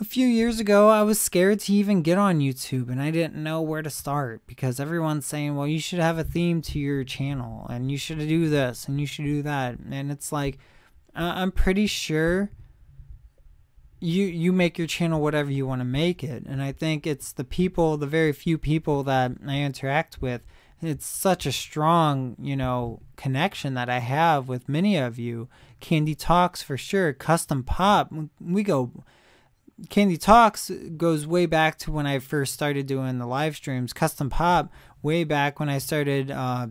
a few years ago, I was scared to even get on YouTube, and I didn't know where to start because everyone's saying, well, you should have a theme to your channel, and you should do this, and you should do that. And it's like, I'm pretty sure you make your channel whatever you want to make it. And I think it's the people, the very few people that I interact with, it's such a strong, you know, connection that I have with many of you. Candy Talks for sure. Custom Pop, Candy Talks goes way back to when I first started doing the live streams. Custom Pop, way back when I started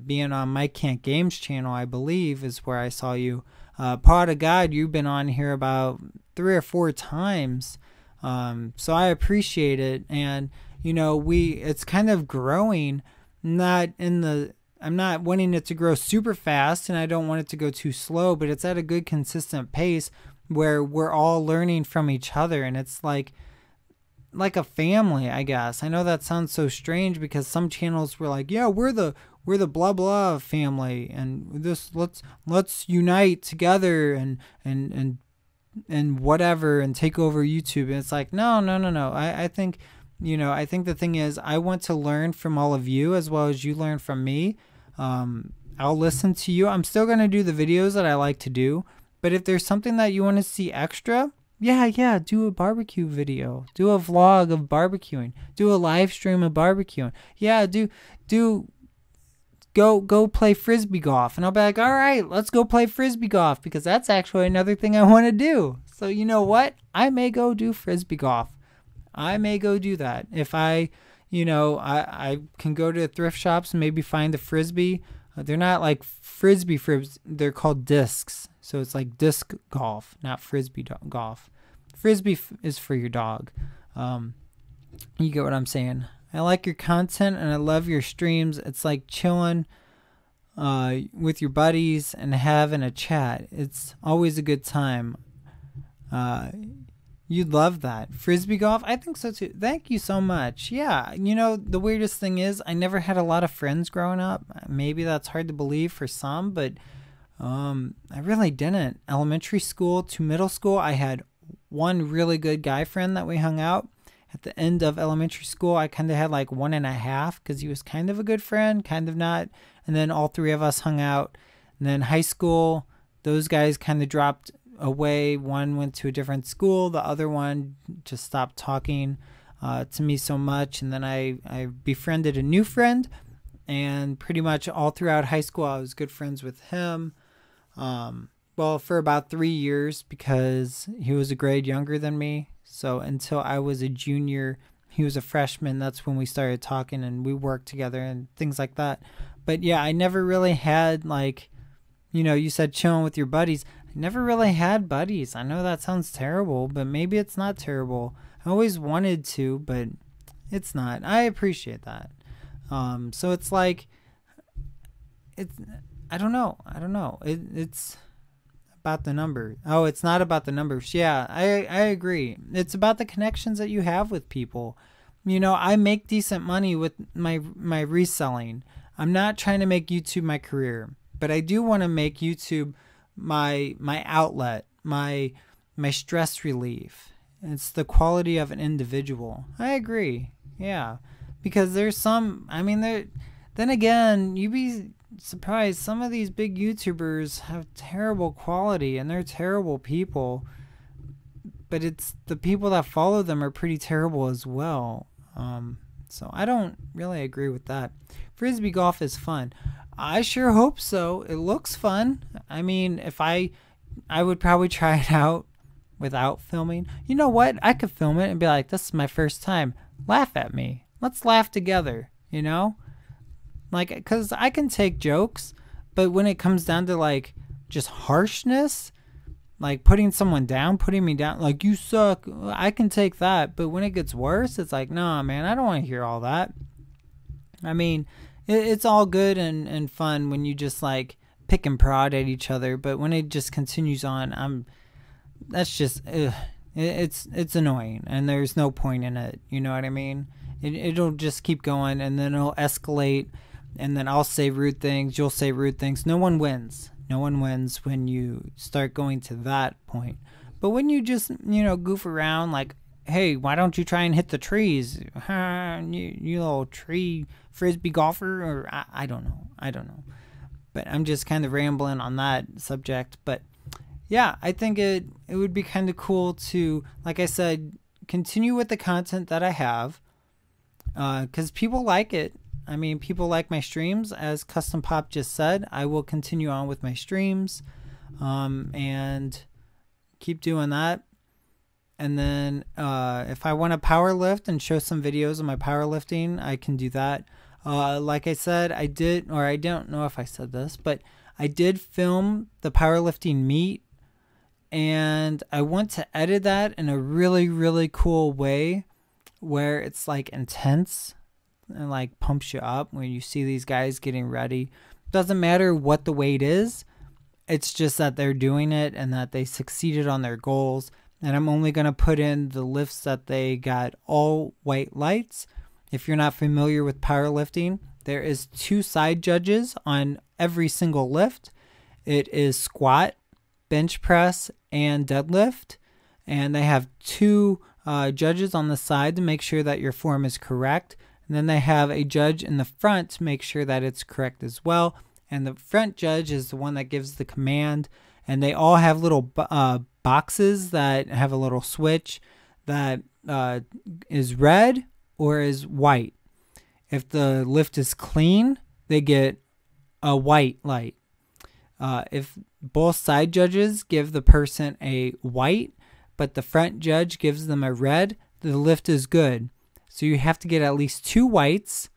being on Mike Can't Games channel, I believe, is where I saw you. Pot of God, you've been on here about 3 or 4 times. So I appreciate it. And, you know, it's kind of growing, I'm not wanting it to grow super fast, and I don't want it to go too slow, but it's at a good consistent pace where we're all learning from each other, and it's like a family, I guess. I know that sounds so strange because some channels were like, yeah, we're the we're the blah blah family, and this let's unite together and whatever, and take over YouTube. And it's like, no. I think, I think the thing is, I want to learn from all of you as well as you learn from me. I'll listen to you. I'm still going to do the videos that I like to do, but if there's something that you want to see extra, yeah, do a barbecue video, do a vlog of barbecuing, do a live stream of barbecuing. Yeah, go play frisbee golf. And I'll be like, all right, let's go play frisbee golf, because that's actually another thing I want to do. So you know what? I may go do frisbee golf. I may go do that. If I can go to thrift shops and maybe find a frisbee. They're not like frisbee. They're called discs. So it's like disc golf, not frisbee golf. Frisbee is for your dog. You get what I'm saying. I like your content and I love your streams. It's like chilling with your buddies and having a chat. It's always a good time. You'd love that. Frisbee golf? I think so too. Thank you so much. Yeah, the weirdest thing is I never had a lot of friends growing up. Maybe that's hard to believe for some, but I really didn't. Elementary school to middle school, I had one really good guy friend that we hung out. At the end of elementary school, I kind of had like 1.5 because he was kind of a good friend, kind of not. And then all three of us hung out. And then high school, those guys kind of dropped away. One went to a different school. The other one just stopped talking to me so much. And then I befriended a new friend. And pretty much all throughout high school, I was good friends with him. Well, for about 3 years, because he was a grade younger than me. So until I was a junior, he was a freshman. That's when we started talking and we worked together and things like that. But yeah, I never really had like, you said chilling with your buddies. I never really had buddies. I know that sounds terrible, but maybe it's not terrible. I always wanted to, but it's not. I appreciate that. So it's like, I don't know. It's about the number. Oh, it's not about the numbers. Yeah, I agree. It's about the connections that you have with people. I make decent money with my reselling. I'm not trying to make YouTube my career, but I do want to make YouTube my outlet, my stress relief. It's the quality of an individual. I agree. Yeah, because there's some. Then again, you'd be surprised. Some of these big YouTubers have terrible quality and they're terrible people, but it's the people that follow them are pretty terrible as well. So I don't really agree with that. Frisbee golf is fun. I sure hope so. It looks fun. If I would probably try it out without filming. You know what? I could film it and be like, this is my first time. Laugh at me. Let's laugh together, Like, because I can take jokes, but when it comes down to, like, just harshness, like putting someone down, putting me down, like, you suck, I can take that. But when it gets worse, it's like, nah, man, I don't want to hear all that. It's all good and fun when you just, like, pick and prod at each other. But when it just continues on, that's just, it's annoying. And there's no point in it. You know what I mean? It'll just keep going, and then it'll escalate. And then I'll say rude things. You'll say rude things. No one wins. No one wins when you start going to that point. But when you just, goof around like, hey, why don't you try and hit the trees? You little tree frisbee golfer. Or I don't know. But I'm just kind of rambling on that subject. But yeah, I think it would be kind of cool to, like I said, continue with the content that I have. Because people like it. People like my streams. As Custom Pop just said, I will continue on with my streams and keep doing that. And then if I want to power lift and show some videos of my powerlifting, I can do that. Like I said, I don't know if I said this, but I did film the powerlifting meet, and I want to edit that in a really, really cool way where it's like intense and like pumps you up when you see these guys getting ready. Doesn't matter what the weight is. It's just that they're doing it and that they succeeded on their goals. And I'm only going to put in the lifts that they got all white lights. If you're not familiar with powerlifting, there is 2 side judges on every single lift. It is squat, bench press, and deadlift. And they have 2 judges on the side to make sure that your form is correct. And then they have a judge in the front to make sure that it's correct as well. And the front judge is the one that gives the command. And they all have little boxes that have a little switch that is red or is white. If the lift is clean, they get a white light. If both side judges give the person a white, but the front judge gives them a red, the lift is good. So you have to get at least 2 whites.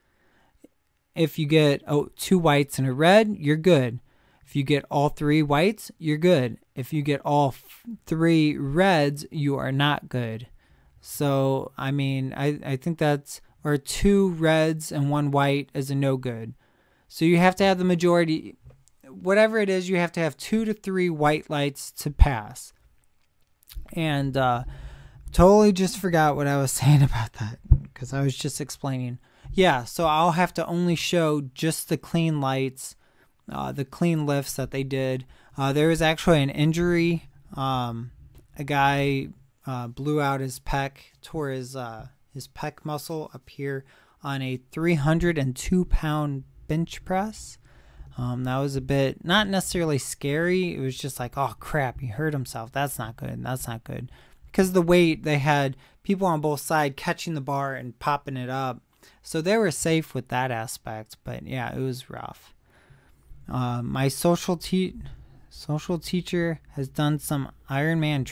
If you get 2 whites and a red, you're good. If you get all 3 whites, you're good. If you get all 3 reds, you are not good. So, I mean, I think that's, or 2 reds and 1 white is a no good. So you have to have the majority, whatever it is, you have to have 2 to 3 white lights to pass. And totally just forgot what I was saying about that because I was just explaining. Yeah, so I'll have to only show just the clean lights, the clean lifts that they did. There was actually an injury. A guy blew out his pec, tore his pec muscle up here on a 302-pound bench press. That was a bit, not necessarily scary. It was just like, oh crap, he hurt himself. That's not good. That's not good. Because of the weight, they had people on both sides catching the bar and popping it up. So they were safe with that aspect. But yeah, it was rough. My social teacher has done some Ironman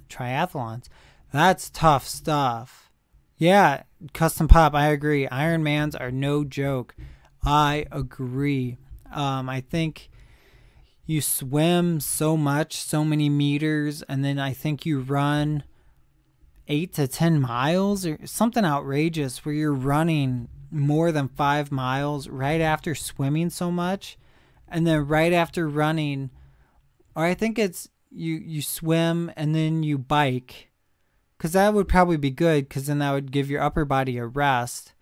triathlons. That's tough stuff. Yeah, Custom Pop, I agree. Ironmans are no joke. I agree. I think you swim so much, so many meters, and then I think you run 8 to 10 miles or something outrageous where you're running more than 5 miles right after swimming so much. And then right after running, or I think it's you swim and then you bike, because that would probably be good, because then that would give your upper body a rest.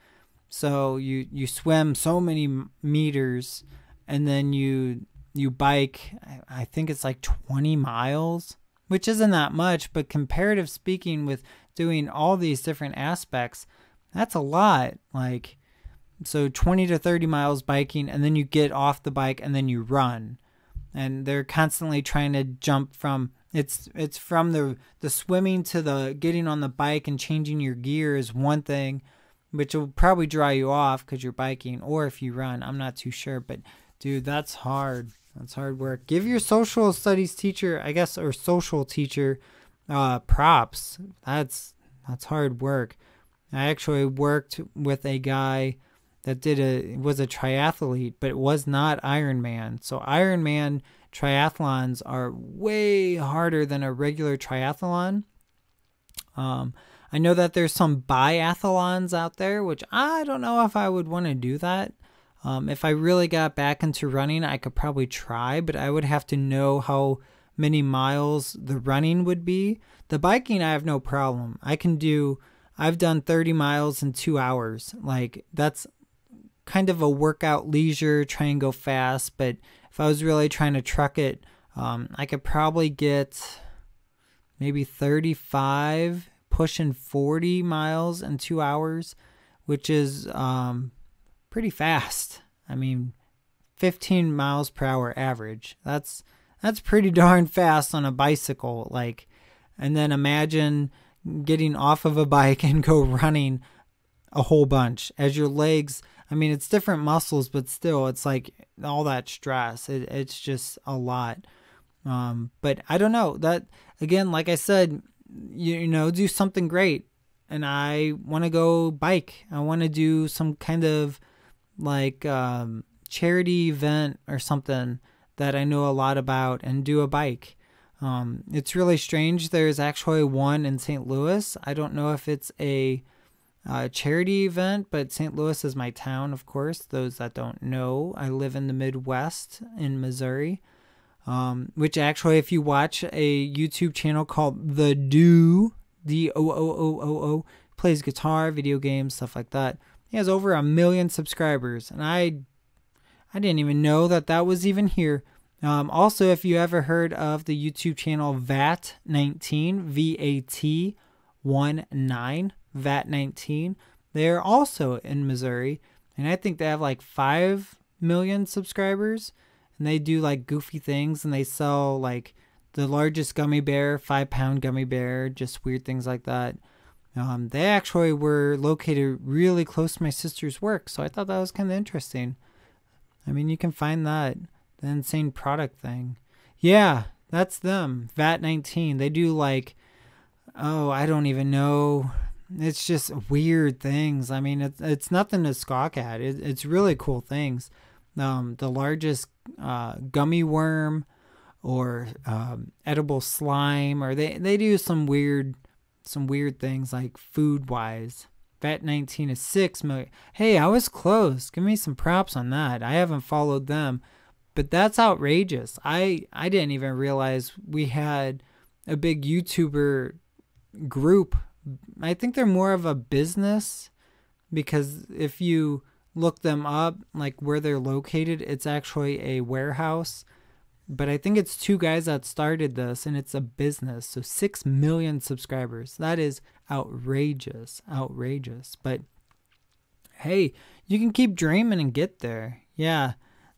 So you swim so many meters and then you bike, I think it's like 20 miles, which isn't that much, but comparative speaking with doing all these different aspects, that's a lot. Like, so 20 to 30 miles biking, and then you get off the bike and then you run. And they're constantly trying to jump from, it's from the swimming to the getting on the bike and changing your gear is one thing, which will probably draw you off because you're biking, or if you run, I'm not too sure. But dude, that's hard. That's hard work. Give your social studies teacher, I guess, or social teacher, props. That's hard work. I actually worked with a guy that was a triathlete, but it was not Ironman. So Ironman triathlons are way harder than a regular triathlon. I know that there's some biathlons out there, which I don't know if I would want to do that. If I really got back into running, I could probably try, but I would have to know how many miles the running would be. The biking, I have no problem. I've done 30 miles in 2 hours. Like, that's kind of a workout leisure, try and go fast. But if I was really trying to truck it, I could probably get maybe 35, pushing 40 miles in 2 hours, which is pretty fast. I mean, 15 miles per hour average. That's pretty darn fast on a bicycle. Like, and then imagine getting off of a bike and go running a whole bunch as your legs. I mean, it's different muscles, but still, it's like all that stress. It's just a lot. But I don't know. That, again, like I said, you know, do something great. And I want to go bike. I want to do some kind of like charity event or something that I know a lot about and do a bike. It's really strange. There's actually one in St. Louis. I don't know if it's a charity event, but St. Louis is my town, of course. Those that don't know, I live in the Midwest in Missouri, which actually, if you watch a YouTube channel called The Doo, Doo, plays guitar, video games, stuff like that. He has over 1 million subscribers, and I didn't even know that that was even here. Also, if you ever heard of the YouTube channel VAT19, VAT19, VAT19, they're also in Missouri, and I think they have like 5 million subscribers, and they do like goofy things, and they sell like the largest gummy bear, 5-pound gummy bear, just weird things like that. They actually were located really close to my sister's work, so I thought that was kind of interesting. I mean, you can find that, the insane product thing. Yeah, that's them, VAT19. They do like, oh, I don't even know. It's just weird things. I mean, it's nothing to scoff at. It's really cool things. The largest gummy worm or edible slime, or they do some weird things like food wise. VAT19 is 6 million. Hey, I was close. Give me some props on that. I haven't followed them, but that's outrageous. I didn't even realize we had a big YouTuber group. I think they're more of a business, because if you look them up, like where they're located, it's actually a warehouse. But I think it's 2 guys that started this, and it's a business. So 6 million subscribers. That is outrageous. Outrageous. But hey, you can keep dreaming and get there. Yeah,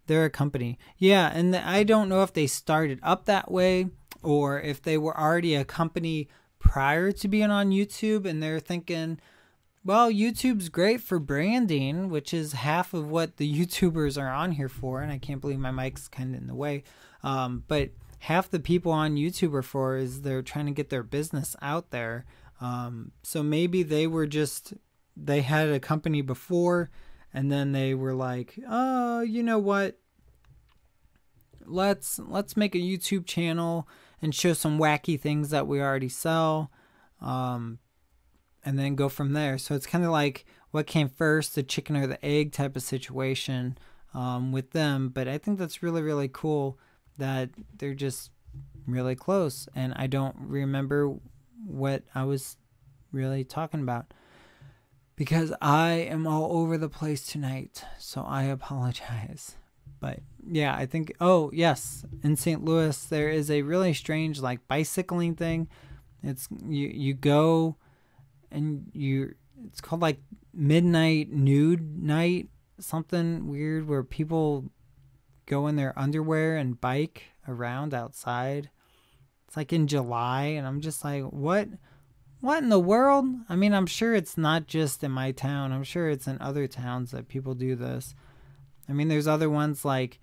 they're a company. Yeah, and I don't know if they started up that way or if they were already a company prior to being on YouTube, and they're thinking, well, YouTube's great for branding, which is half of what the YouTubers are on here for. And I can't believe my mic's kind of in the way. But half the people on YouTube are for is they're trying to get their business out there. So maybe they had a company before, and then they were like, oh, you know what? Let's make a YouTube channel and show some wacky things that we already sell. And then go from there. So it's kind of like what came first, the chicken or the egg type of situation with them. But I think that's really, really cool that they're just really close. And I don't remember what I was really talking about, because I am all over the place tonight. So I apologize. But yeah, I think, oh yes, in St. Louis, there is a really strange like bicycling thing. It's you go, and it's called like midnight nude night, something weird, where people go in their underwear and bike around outside. It's like in July, and I'm just like, what in the world? I mean, I'm sure it's not just in my town. I'm sure it's in other towns that people do this. I mean, there's other ones like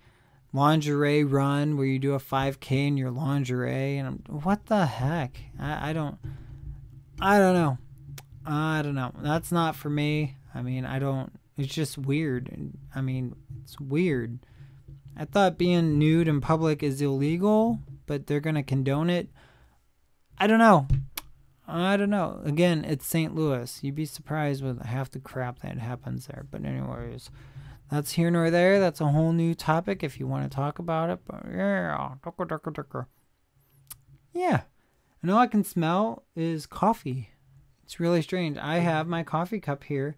lingerie run, where you do a 5K in your lingerie, and what the heck? I don't know. I don't know. That's not for me. I mean, it's just weird. I mean, it's weird. I thought being nude in public is illegal, but they're going to condone it. I don't know. Again, it's St. Louis. You'd be surprised with half the crap that happens there. But anyways, that's here nor there. That's a whole new topic if you want to talk about it. But yeah. Yeah. And all I can smell is coffee. It's really strange. I have my coffee cup here,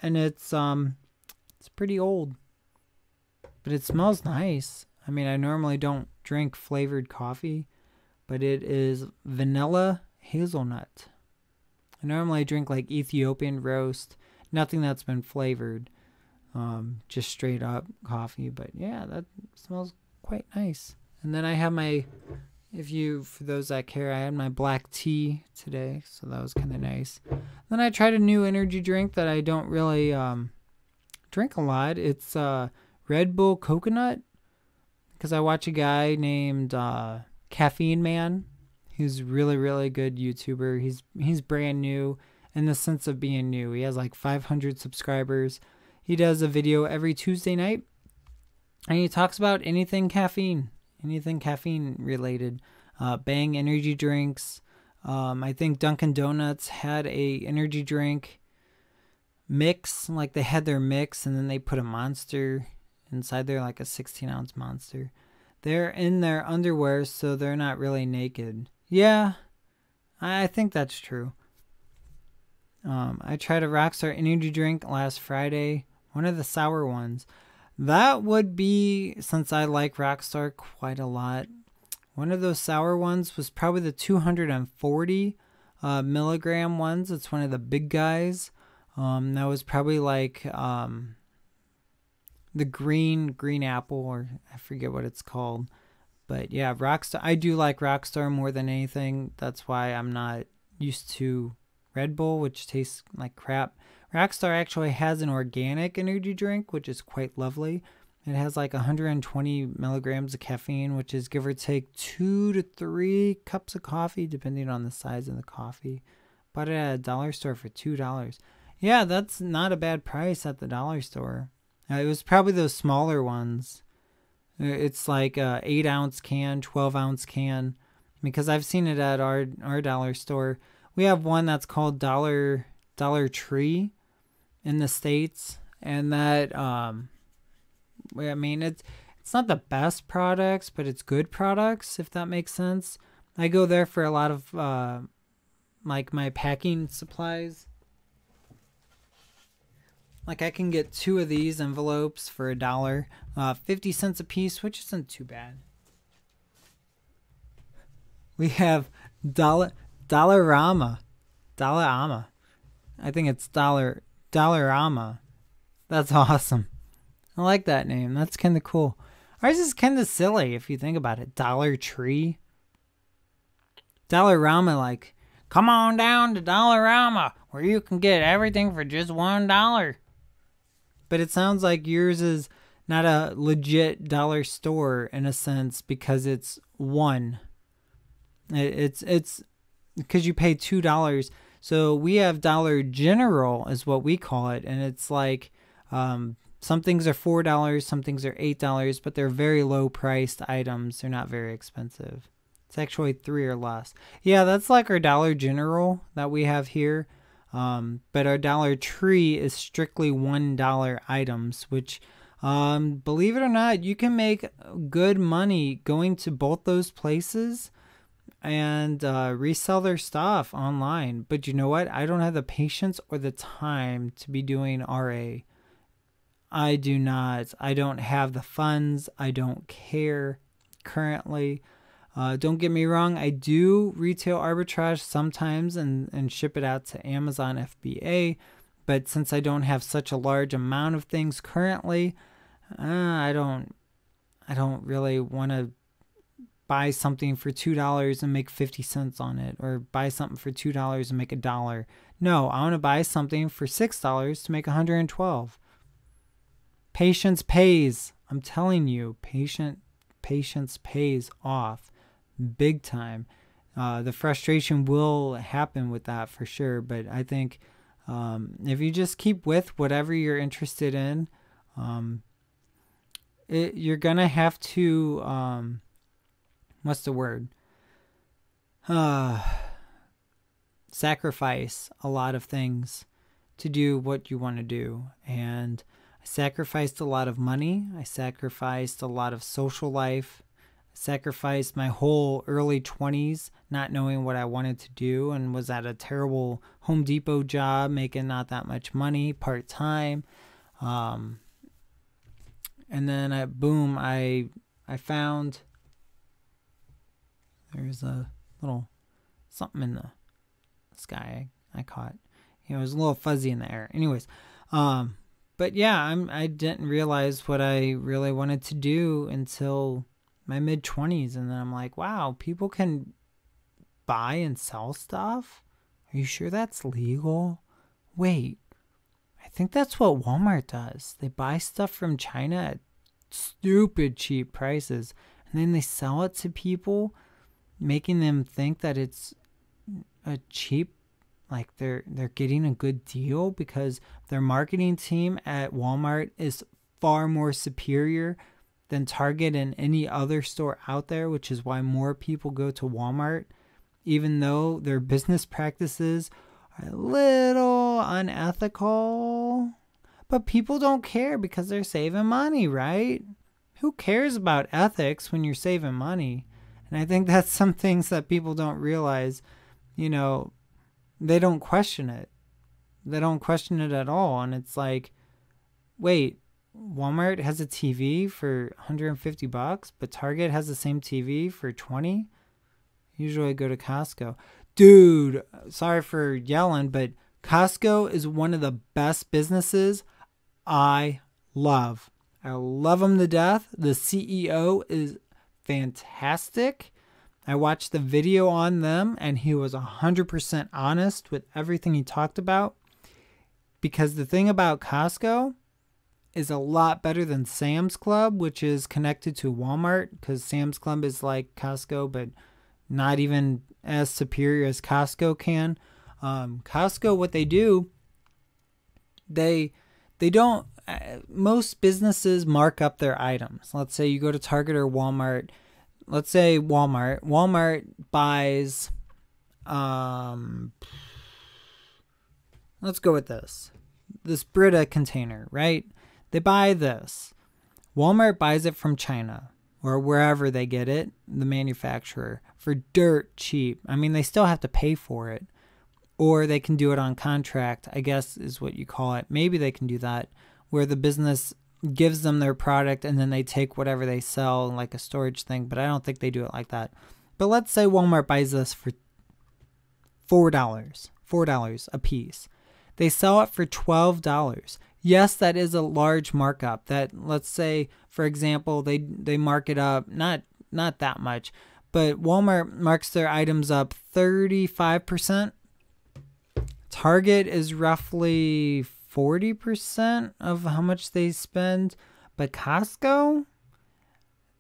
and it's pretty old, but it smells nice. I mean, I normally don't drink flavored coffee, but it is vanilla hazelnut. I normally drink like Ethiopian roast, nothing that's been flavored, just straight up coffee. But yeah, that smells quite nice. And then I have my, for those that care, I had my black tea today, so that was kind of nice. Then I tried a new energy drink that I don't really drink a lot. It's Red Bull Coconut, because I watch a guy named Caffeine Man, who's really, really good YouTuber. He's brand new in the sense of being new. He has like 500 subscribers. He does a video every Tuesday night, and he talks about anything caffeine related. Bang energy drinks. I think Dunkin' Donuts had a energy drink mix, like they had their mix and then they put a Monster inside there, like a 16-ounce Monster. They're in their underwear, so they're not really naked. Yeah, I think that's true. I tried a Rockstar energy drink last Friday, one of the sour ones. That would be, since I like Rockstar quite a lot, one of those sour ones was probably the 240 milligram ones. It's one of the big guys. That was probably like the green apple, or I forget what it's called. But yeah, Rockstar. I do like Rockstar more than anything. That's why I'm not used to Red Bull, which tastes like crap. Rockstar actually has an organic energy drink, which is quite lovely. It has like 120 milligrams of caffeine, which is give or take 2 to 3 cups of coffee, depending on the size of the coffee. Bought it at a dollar store for $2. Yeah, that's not a bad price at the dollar store. It was probably those smaller ones. It's like a 8-ounce can, 12-ounce can, because I've seen it at our dollar store. We have one that's called Dollar Tree in the States, and that I mean, it's not the best products, but it's good products, if that makes sense. I go there for a lot of like my packing supplies. Like I can get 2 of these envelopes for $1, 50 cents a piece, which isn't too bad. We have Dollarama. I think it's Dollarama. That's awesome. I like that name. That's kind of cool. Ours is kind of silly if you think about it. Dollar Tree. Dollarama, like, come on down to Dollarama where you can get everything for just $1. But it sounds like yours is not a legit dollar store in a sense because it's one. It's because you pay $2. So we have Dollar General is what we call it, and it's like some things are $4, some things are $8, but they're very low priced items. They're not very expensive. It's actually $3 or less. Yeah, that's like our Dollar General that we have here. But our Dollar Tree is strictly $1 items, which, believe it or not, you can make good money going to both those places and resell their stuff online. But you know what? I don't have the patience or the time to be doing RA. I do not. I don't have the funds. I don't care currently. Don't get me wrong, I do retail arbitrage sometimes and ship it out to Amazon FBA, but since I don't have such a large amount of things currently, I don't really want to buy something for $2 and make 50 cents on it, or buy something for $2 and make $1. No, I want to buy something for $6 to make 112. Patience pays. I'm telling you, patience pays off. Big time. The frustration will happen with that for sure, but I think if you just keep with whatever you're interested in, you're gonna have to what's the word? Sacrifice a lot of things to do what you want to do. And I sacrificed a lot of money. I sacrificed a lot of social life. Sacrificed my whole early 20s not knowing what I wanted to do, and was at a terrible Home Depot job making not that much money part-time, and then I found there's a little something in the sky I caught. It was a little fuzzy in the air. Anyways, but yeah, I didn't realize what I really wanted to do until my mid-20s, and then I'm like, wow, people can buy and sell stuff? Are you sure that's legal? Wait, I think that's what Walmart does. They buy stuff from China at stupid cheap prices, and then they sell it to people, making them think that it's a cheap, like they're getting a good deal because their marketing team at Walmart is far more superior than Target and any other store out there, which is why more people go to Walmart, even though their business practices are a little unethical. But people don't care because they're saving money, right? Who cares about ethics when you're saving money? And I think that's some things that people don't realize. You know, they don't question it. They don't question it at all. And it's like, wait, Walmart has a TV for $150, but Target has the same TV for $20. Usually I go to Costco. Dude, sorry for yelling, but Costco is one of the best businesses I love. I love them to death. The CEO is fantastic. I watched the video on them and he was 100% honest with everything he talked about. Because the thing about Costco is a lot better than Sam's Club, which is connected to Walmart, because Sam's Club is like Costco, but not even as superior as Costco can. Costco, what they do, they don't, most businesses mark up their items. Let's say you go to Target or Walmart. Let's say Walmart buys, let's go with this Brita container, right? They buy this. Walmart buys it from China or wherever they get it, the manufacturer, for dirt cheap. I mean, they still have to pay for it. Or they can do it on contract, I guess is what you call it. Maybe they can do that, where the business gives them their product and then they take whatever they sell, like a storage thing. But I don't think they do it like that. But let's say Walmart buys this for $4 a piece. They sell it for $12. Yes, that is a large markup. That, let's say, for example, they mark it up, not that much, but Walmart marks their items up 35%. Target is roughly 40% of how much they spend. But Costco, I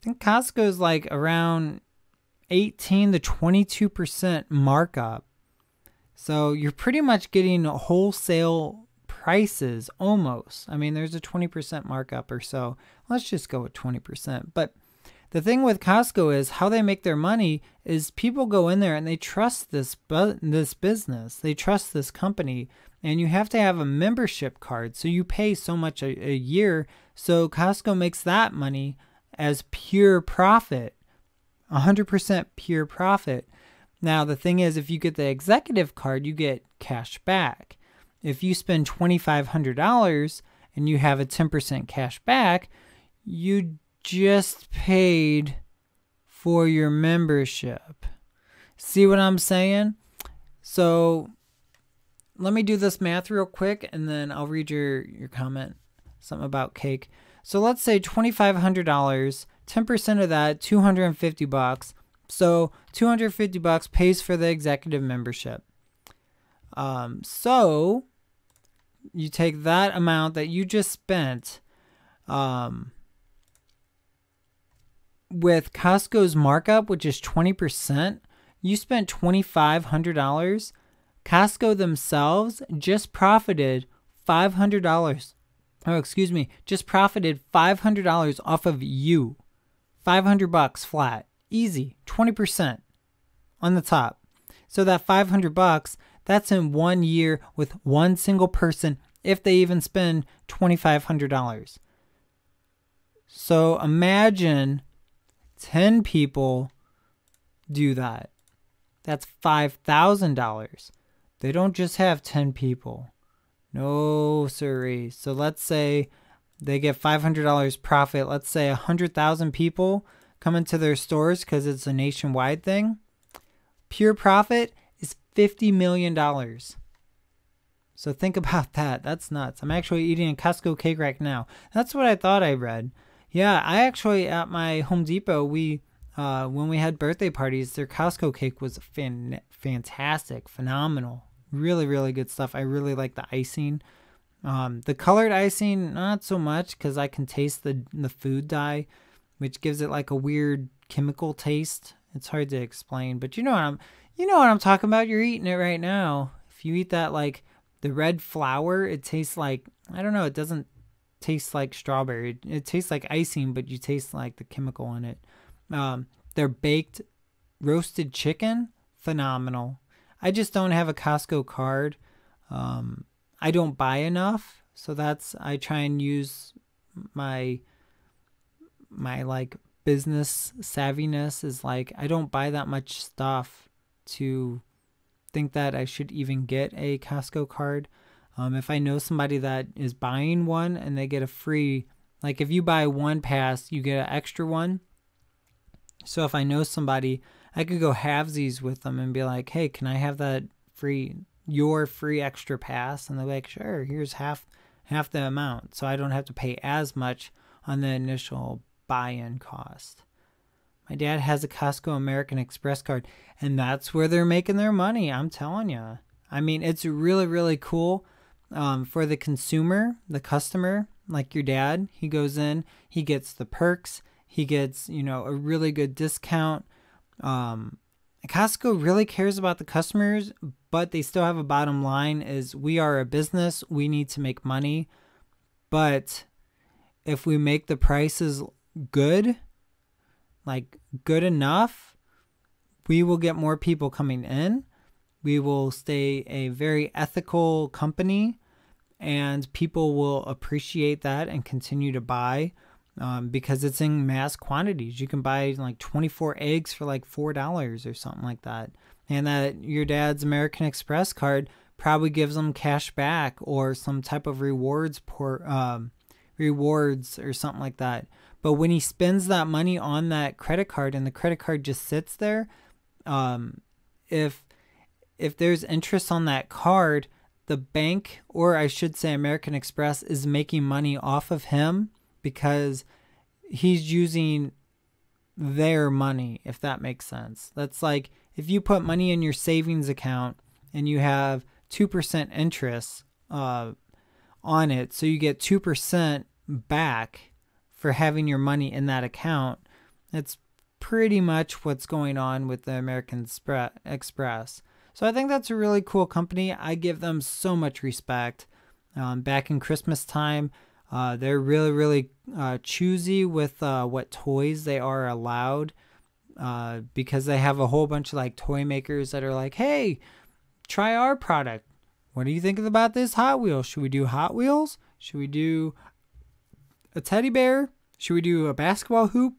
think Costco is like around 18 to 22% markup. So you're pretty much getting wholesale prices almost. I mean, there's a 20% markup or so. Let's just go with 20%. But the thing with Costco is how they make their money is people go in there and they trust this business. They trust this company. And you have to have a membership card. So you pay so much a year. So Costco makes that money as pure profit. 100% pure profit. Now, the thing is, if you get the executive card, you get cash back. If you spend $2,500 and you have a 10% cash back, you just paid for your membership. See what I'm saying? So let me do this math real quick and then I'll read your comment. Something about cake. So let's say $2,500, 10% of that, $250. So $250 pays for the executive membership. So you take that amount that you just spent with Costco's markup, which is 20%. You spent $2,500. Costco themselves just profited $500. Oh, excuse me, just profited $500 off of you. $500 flat. Easy, 20% on the top. So that $500, that's in 1 year with one single person if they even spend $2,500. So imagine 10 people do that. That's $5,000. They don't just have 10 people. No, sirree. So let's say they get $500 profit. Let's say 100,000 people come into their stores because it's a nationwide thing. Pure profit is $50 million. So think about that. That's nuts. I'm actually eating a Costco cake right now. That's what I thought I read. Yeah, I actually, at my Home Depot, when we had birthday parties, their Costco cake was fantastic, phenomenal. Really, really good stuff. I really like the icing. The colored icing, not so much because I can taste the food dye, which gives it like a weird chemical taste. It's hard to explain, but you know what I'm talking about. You're eating it right now. If you eat that, like the red flour, it tastes like, I don't know, it doesn't taste like strawberry. It tastes like icing, but you taste like the chemical in it. Their baked roasted chicken, phenomenal. I just don't have a Costco card. I don't buy enough, so I try and use my like business savviness is like I don't buy that much stuff to think that I should even get a Costco card. If I know somebody that is buying one and they get a free, like if you buy one pass, you get an extra one. So if I know somebody, I could go halvesies with them and be like, hey, can I have that your free extra pass? And they're like, sure, here's half the amount. So I don't have to pay as much on the initial buy-in cost. My dad has a Costco American Express card, and that's where they're making their money. I'm telling you. I mean, it's really, really cool for the consumer, the customer, like your dad. He goes in, he gets the perks. He gets, a really good discount. Costco really cares about the customers, but they still have a bottom line is we are a business. We need to make money. But if we make the prices good, like good enough, we will get more people coming in. We will stay a very ethical company, and people will appreciate that and continue to buy. Because it's in mass quantities. You can buy like 24 eggs for like $4 or something like that. And that your dad's American Express card probably gives them cash back or some type of rewards or something like that. But when he spends that money on that credit card and the credit card just sits there, if there's interest on that card, the bank, or I should say American Express, is making money off of him, because he's using their money, if that makes sense. That's like if you put money in your savings account and you have 2% interest on it, so you get 2% back for having your money in that account. That's pretty much what's going on with the American Express. So I think that's a really cool company. I give them so much respect. Back in Christmas time, they're really, really choosy with what toys they are allowed, because they have a whole bunch of like toy makers that are like, hey, try our product. What do you think about this Hot Wheels? Should we do Hot Wheels? Should we do a teddy bear? Should we do a basketball hoop?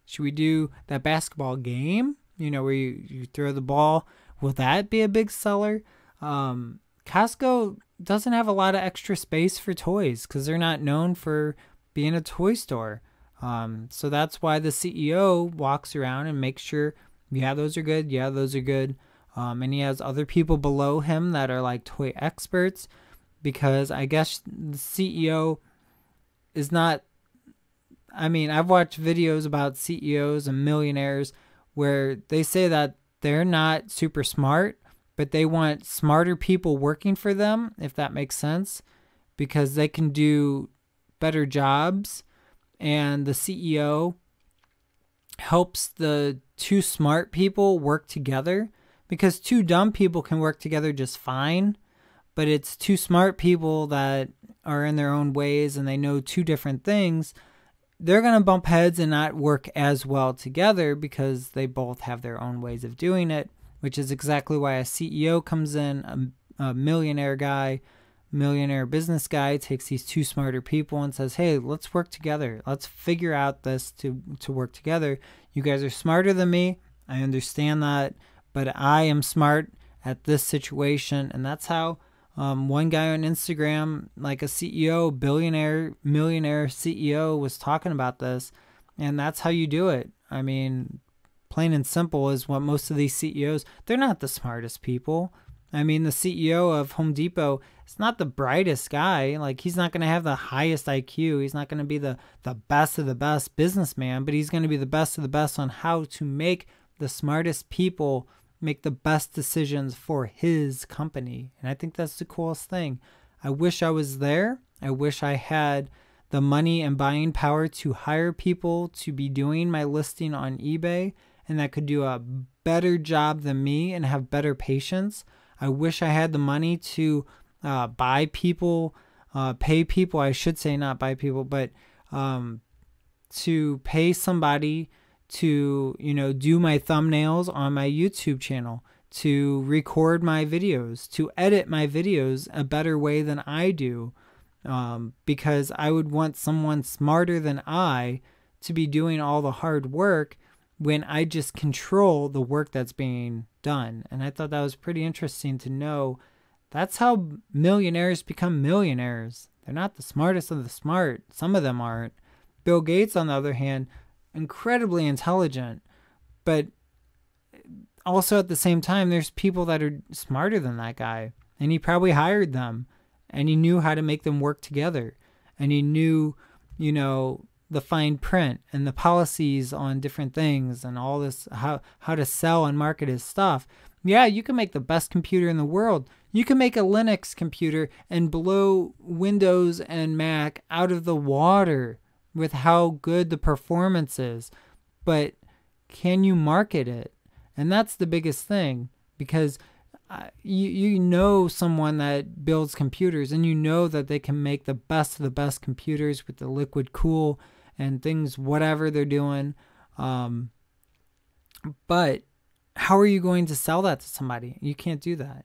Should we do that basketball game, where you throw the ball? Will that be a big seller? Costco doesn't have a lot of extra space for toys because they're not known for being a toy store. So that's why the CEO walks around and makes sure, yeah, those are good. Yeah, those are good. And he has other people below him that are like toy experts, because I guess the CEO is not, I've watched videos about CEOs and millionaires where they say that they're not super smart, but they want smarter people working for them, if that makes sense, because they can do better jobs. And the CEO helps the two smart people work together, because two dumb people can work together just fine, but it's two smart people that are in their own ways and they know two different things. They're going to bump heads and not work as well together because they both have their own ways of doing it, which is exactly why a CEO comes in, a millionaire business guy, takes these two smarter people and says, hey, let's work together. Let's figure out this to work together. You guys are smarter than me. I understand that, but I am smart at this situation. And that's how one guy on Instagram, like a CEO, millionaire CEO, was talking about this. And that's how you do it. Plain and simple is what most of these CEOs, they're not the smartest people. The CEO of Home Depot is not the brightest guy. Like, he's not going to have the highest IQ. He's not going to be the best of the best businessman, but he's going to be the best of the best on how to make the smartest people make the best decisions for his company. And I think that's the coolest thing. I wish I was there. I wish I had the money and buying power to hire people to be doing my listing on eBay, and that could do a better job than me and have better patience. I wish I had the money to buy people, pay people, I should say, not buy people, but to pay somebody to, do my thumbnails on my YouTube channel, to record my videos, to edit my videos a better way than I do, because I would want someone smarter than I to be doing all the hard work when I just control the work that's being done. And I thought that was pretty interesting to know That's how millionaires become millionaires. They're not the smartest of the smart. Some of them aren't. Bill Gates, on the other hand, incredibly intelligent, but also at the same time, there's people that are smarter than that guy, and he probably hired them, and he knew how to make them work together, and he knew, the fine print and the policies on different things and all this, how to sell and market his stuff. Yeah, you can make the best computer in the world. You can make a Linux computer and blow Windows and Mac out of the water with how good the performance is. But can you market it? And that's the biggest thing, because you know someone that builds computers, and you know that they can make the best of the best computers with the liquid cool and things, whatever they're doing. But how are you going to sell that to somebody? You can't do that.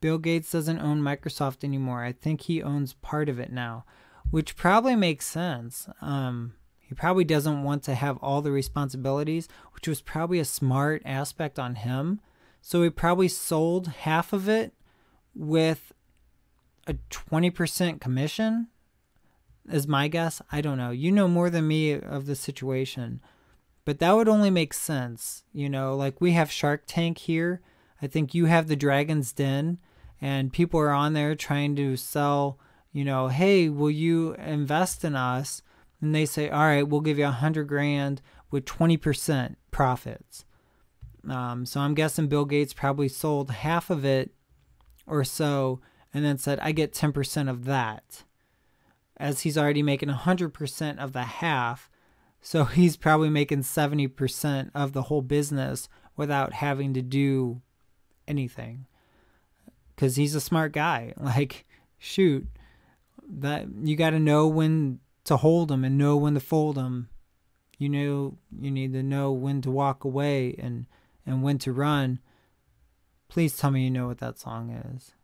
Bill Gates doesn't own Microsoft anymore. I think he owns part of it now, which probably makes sense. He probably doesn't want to have all the responsibilities, which was probably a smart aspect on him. So he probably sold half of it with a 20% commission, is my guess. I don't know. You know more than me of the situation. But that would only make sense. Like we have Shark Tank here. I think you have the Dragon's Den, and people are on there trying to sell, hey, will you invest in us? And they say, all right, we'll give you $100,000 with 20% profits. So I'm guessing Bill Gates probably sold half of it or so, and then said, I get 10% of that, as he's already making 100% of the half. So he's probably making 70% of the whole business without having to do anything, because he's a smart guy. Like, shoot, that you got to know when to hold them and know when to fold them. You need to know when to walk away and when to run. Please tell me you know what that song is.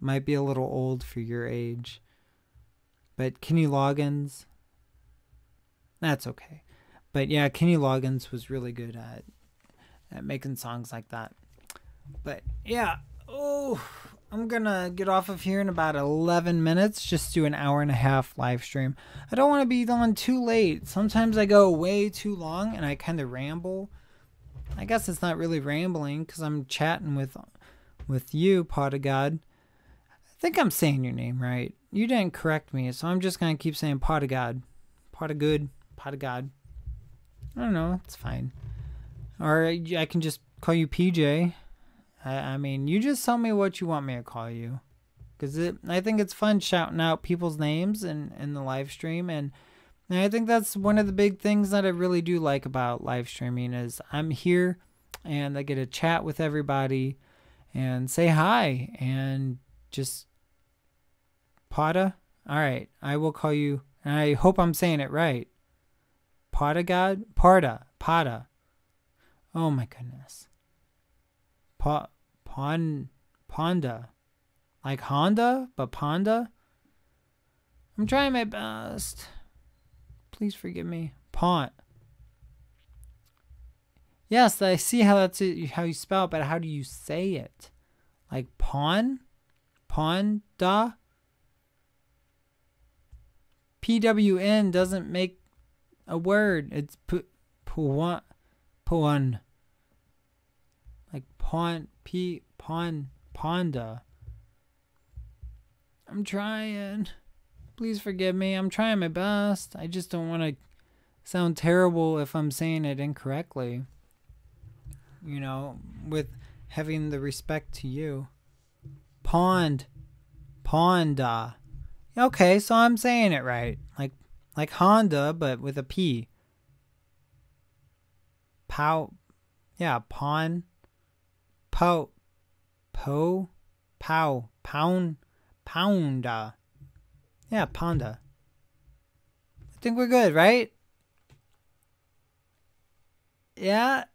Might be a little old for your age, but Kenny Loggins, that's okay. But yeah, Kenny Loggins was really good at making songs like that. But yeah, I'm gonna get off of here in about 11 minutes. Just do an hour and a half live stream. I don't want to be on too late. Sometimes I go way too long and I kind of ramble. I guess it's not really rambling because I'm chatting with you, Pot of God. I think I'm saying your name right. You didn't correct me, so I'm just gonna keep saying Pot of God, Pot of Good, Pot of God. I don't know. It's fine. Or I can just call you PJ. I mean, you just tell me what you want me to call you, because I think it's fun shouting out people's names in the live stream, and I think that's one of the big things that I really do like about live streaming is I'm here and I get to chat with everybody and say hi and just Pada. All right, I will call you, and I hope I'm saying it right. Pada God, Pada. Oh my goodness. Ponda. Like Honda, but Ponda? I'm trying my best. Please forgive me. Pont. Yes, I see how that's it, how you spell it, but how do you say it? Like pawn? Ponda? PWN doesn't make a word. It's puan. Like ponda. I'm trying. Please forgive me. I'm trying my best. I just don't want to sound terrible if I'm saying it incorrectly. With having the respect to you. Ponda. Okay, so I'm saying it right. Like Honda, but with a P. Yeah, pawn. Pounda. Yeah, Ponda. I think we're good, right? Yeah?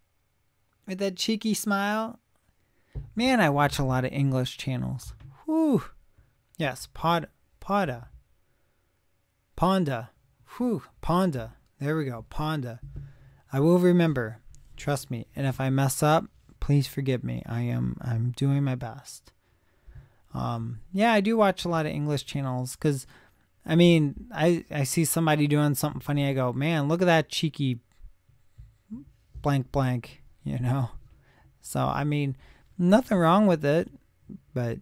With that cheeky smile. Man, I watch a lot of English channels. Whew. Yes, Ponda. Whew, Ponda. There we go, Ponda. I will remember. Trust me. And if I mess up, Please forgive me. I'm doing my best. Yeah, I do watch a lot of English channels because, I mean, I see somebody doing something funny. I go, man, look at that cheeky blank blank, you know? So, I mean, nothing wrong with it, but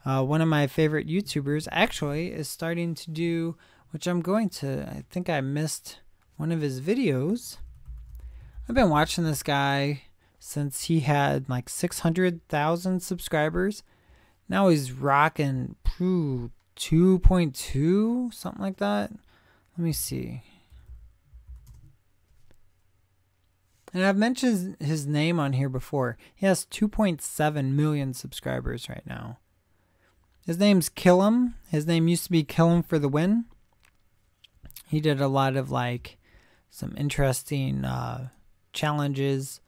one of my favorite YouTubers actually is starting to do, which I think I missed one of his videos. I've been watching this guy since he had like 600,000 subscribers. Now he's rocking 2.2, something like that. Let me see. And I've mentioned his name on here before. He has 2.7 million subscribers right now. His name's Killam. His name used to be Killam for the Win. He did a lot of like some interesting challenges.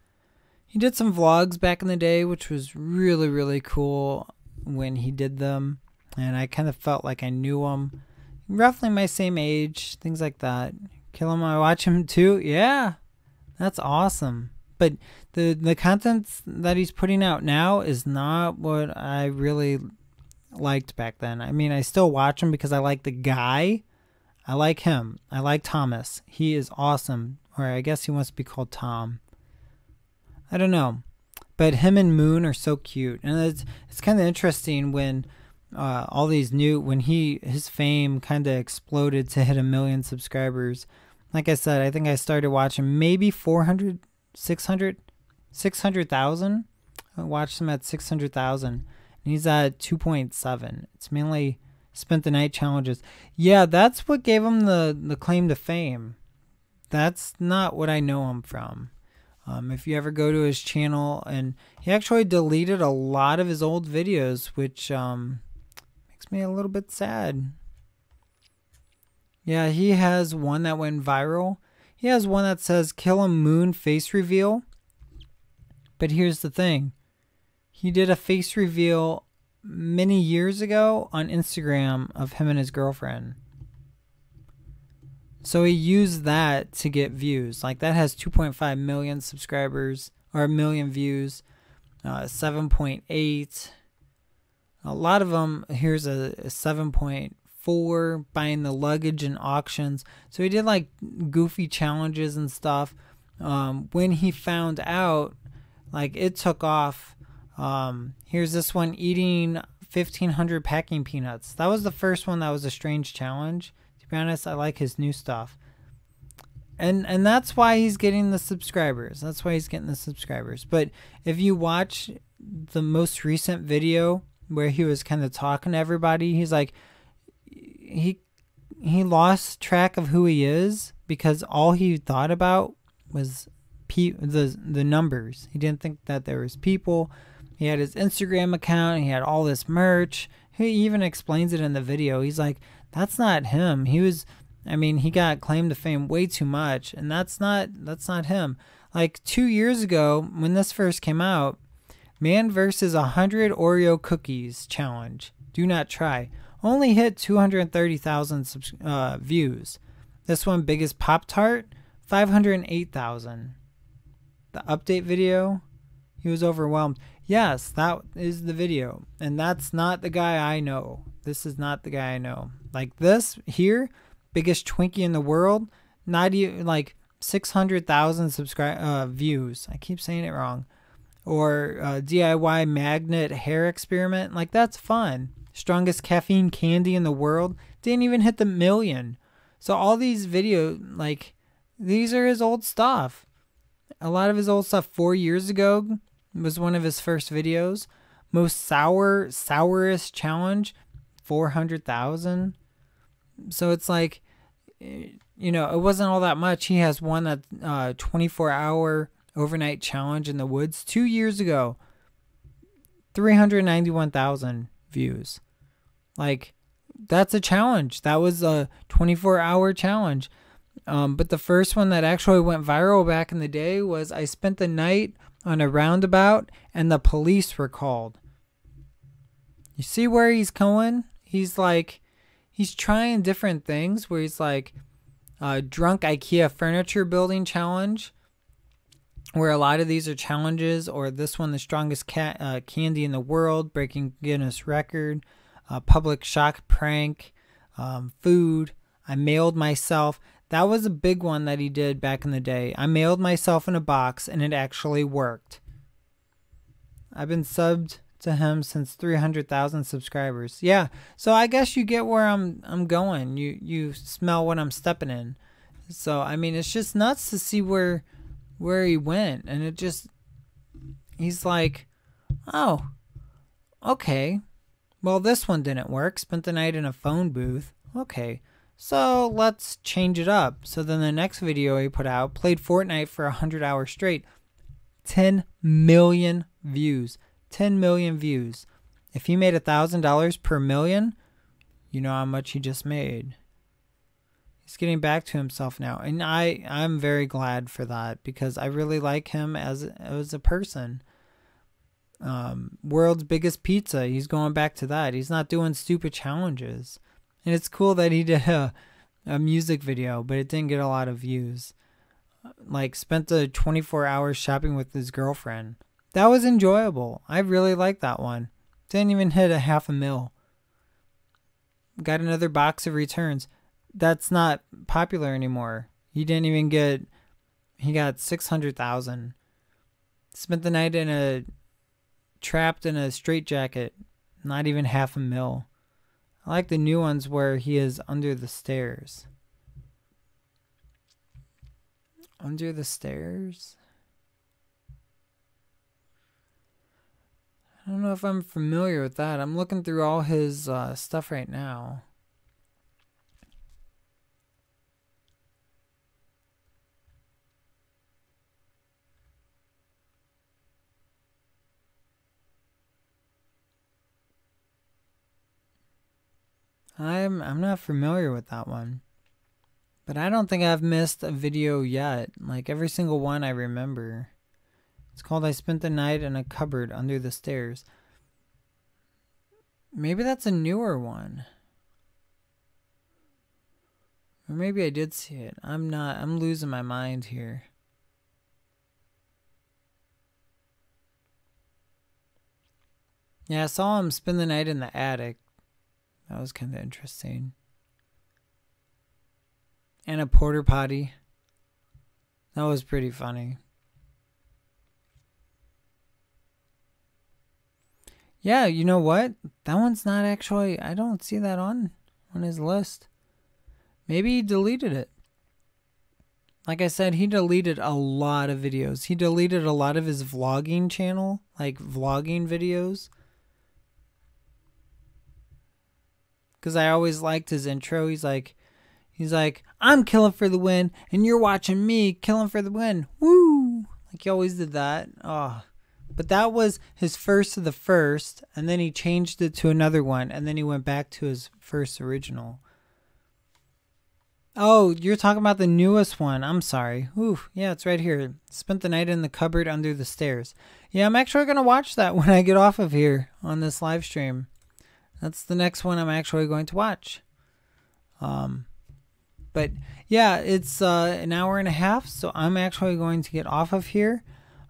He did some vlogs back in the day, which was really, really cool when he did them. And I kind of felt like I knew him. Roughly my same age, things like that. Killam, I watch him too. Yeah, that's awesome. But the content that he's putting out now is not what I really liked back then. I mean, I still watch him because I like the guy. I like him. I like Thomas. He is awesome. Or I guess he wants to be called Tom. I don't know. But him and Moon are so cute. And it's kind of interesting when all these when his fame kind of exploded to hit 1 million subscribers. Like I said, I think I started watching maybe 600,000. I watched him at 600,000. And he's at 2.7. It's mainly Spent the Night challenges. Yeah, that's what gave him the claim to fame. That's not what I know him from. If you ever go to his channel, and he actually deleted a lot of his old videos, which makes me a little bit sad. Yeah, he has one that went viral. He has one that says Killam Moon face reveal. But here's the thing. He did a face reveal many years ago on Instagram of him and his girlfriend. So he used that to get views. Like that has 2.5 million subscribers, or 1 million views, 7.8. A lot of them, here's a 7.4, buying the luggage in auctions. So he did like goofy challenges and stuff. When he found out, like it took off. Here's this one, eating 1,500 packing peanuts. That was the first one that was a strange challenge. To be honest, I like his new stuff. And that's why he's getting the subscribers. That's why he's getting the subscribers. But if you watch the most recent video where he was kind of talking to everybody, he's like, he lost track of who he is because all he thought about was the numbers. He didn't think that there was people. He had his Instagram account. He had all this merch. He even explains it in the video. He's like, that's not him. He got claim to fame way too much, and that's not him. Like 2 years ago, when this first came out, man versus 100 Oreo cookies challenge. Do not try. Only hit 230,000 views. This one, biggest Pop-Tart, 508,000. The update video, he was overwhelmed. Yes, that is the video, and that's not the guy I know. This is not the guy I know. Like this here, biggest Twinkie in the world, not even like 600,000 views. I keep saying it wrong. Or DIY magnet hair experiment. Like that's fun. Strongest caffeine candy in the world, didn't even hit the 1 million. So all these videos, like these are his old stuff. A lot of his old stuff 4 years ago was one of his first videos. Most sourest challenge, 400,000. So it's like, you know, it wasn't all that much. He has one that 24-hour overnight challenge in the woods 2 years ago, 391,000 views. Like that's a challenge. That was a 24-hour challenge. But the first one that actually went viral back in the day was I spent the night on a roundabout and the police were called. You see where he's going? He's like, he's trying different things where he's like, drunk IKEA furniture building challenge, where a lot of these are challenges, or this one, the strongest candy in the world, breaking Guinness record, public shock prank, food. I mailed myself. That was a big one that he did back in the day. I mailed myself in a box and it actually worked. I've been subbed to him since 300,000 subscribers. Yeah, so I guess you get where I'm going. You smell what I'm stepping in. So I mean, it's just nuts to see where he went, and it just, he's like, oh, okay, well, this one didn't work. Spent the night in a phone booth. Okay, so let's change it up. So then the next video he put out, played Fortnite for 100 hours straight. 10 million views. 10 million views. If he made $1,000 per million, you know how much he just made. He's getting back to himself now, and I'm very glad for that, because I really like him as a person. World's biggest pizza, he's going back to that. He's not doing stupid challenges. And it's cool that he did a music video, but it didn't get a lot of views. Like, spent the 24 hours shopping with his girlfriend. That was enjoyable. I really liked that one. Didn't even hit a 500,000. Got another box of returns. That's not popular anymore. He didn't even get, he got 600,000. Spent the night trapped in a straitjacket. Not even 500,000. I like the new ones where he is under the stairs. Under the stairs? I don't know if I'm familiar with that. I'm looking through all his stuff right now. I'm not familiar with that one. But I don't think I've missed a video yet. Like, every single one I remember. It's called I Spent the Night in a Cupboard Under the Stairs. Maybe that's a newer one. Or maybe I did see it. I'm losing my mind here. Yeah, I saw him spend the night in the attic. That was kind of interesting. And a porta potty. That was pretty funny. Yeah, you know what? That one's not actually, I don't see that on his list. Maybe he deleted it. Like I said, he deleted a lot of videos. He deleted a lot of his vlogging channel, like vlogging videos. Because I always liked his intro. He's like, I'm killing for the win, and you're watching me killing for the win. Woo! Like, he always did that. Oh. But that was his first of the first, and then he changed it to another one, and then he went back to his first original. Oh, you're talking about the newest one. I'm sorry. Ooh, yeah, it's right here. Spent the night in the cupboard under the stairs. Yeah, I'm actually going to watch that when I get off of here on this live stream. That's the next one I'm actually going to watch. But yeah, it's an hour and a half, so I'm actually going to get off of here.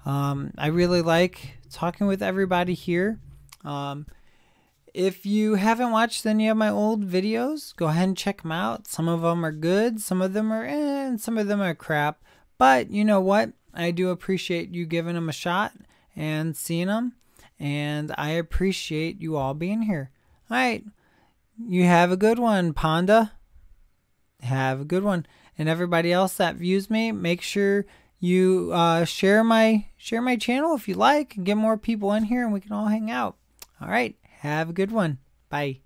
I really like talking with everybody here. If you haven't watched any of my old videos, go ahead and check them out. Some of them are good, some of them are and some of them are crap. But you know what? I do appreciate you giving them a shot and seeing them. And I appreciate you all being here. All right. You have a good one, Panda. Have a good one. And everybody else that views me, make sure you share my channel if you like, and get more people in here and we can all hang out. All right. Have a good one. Bye.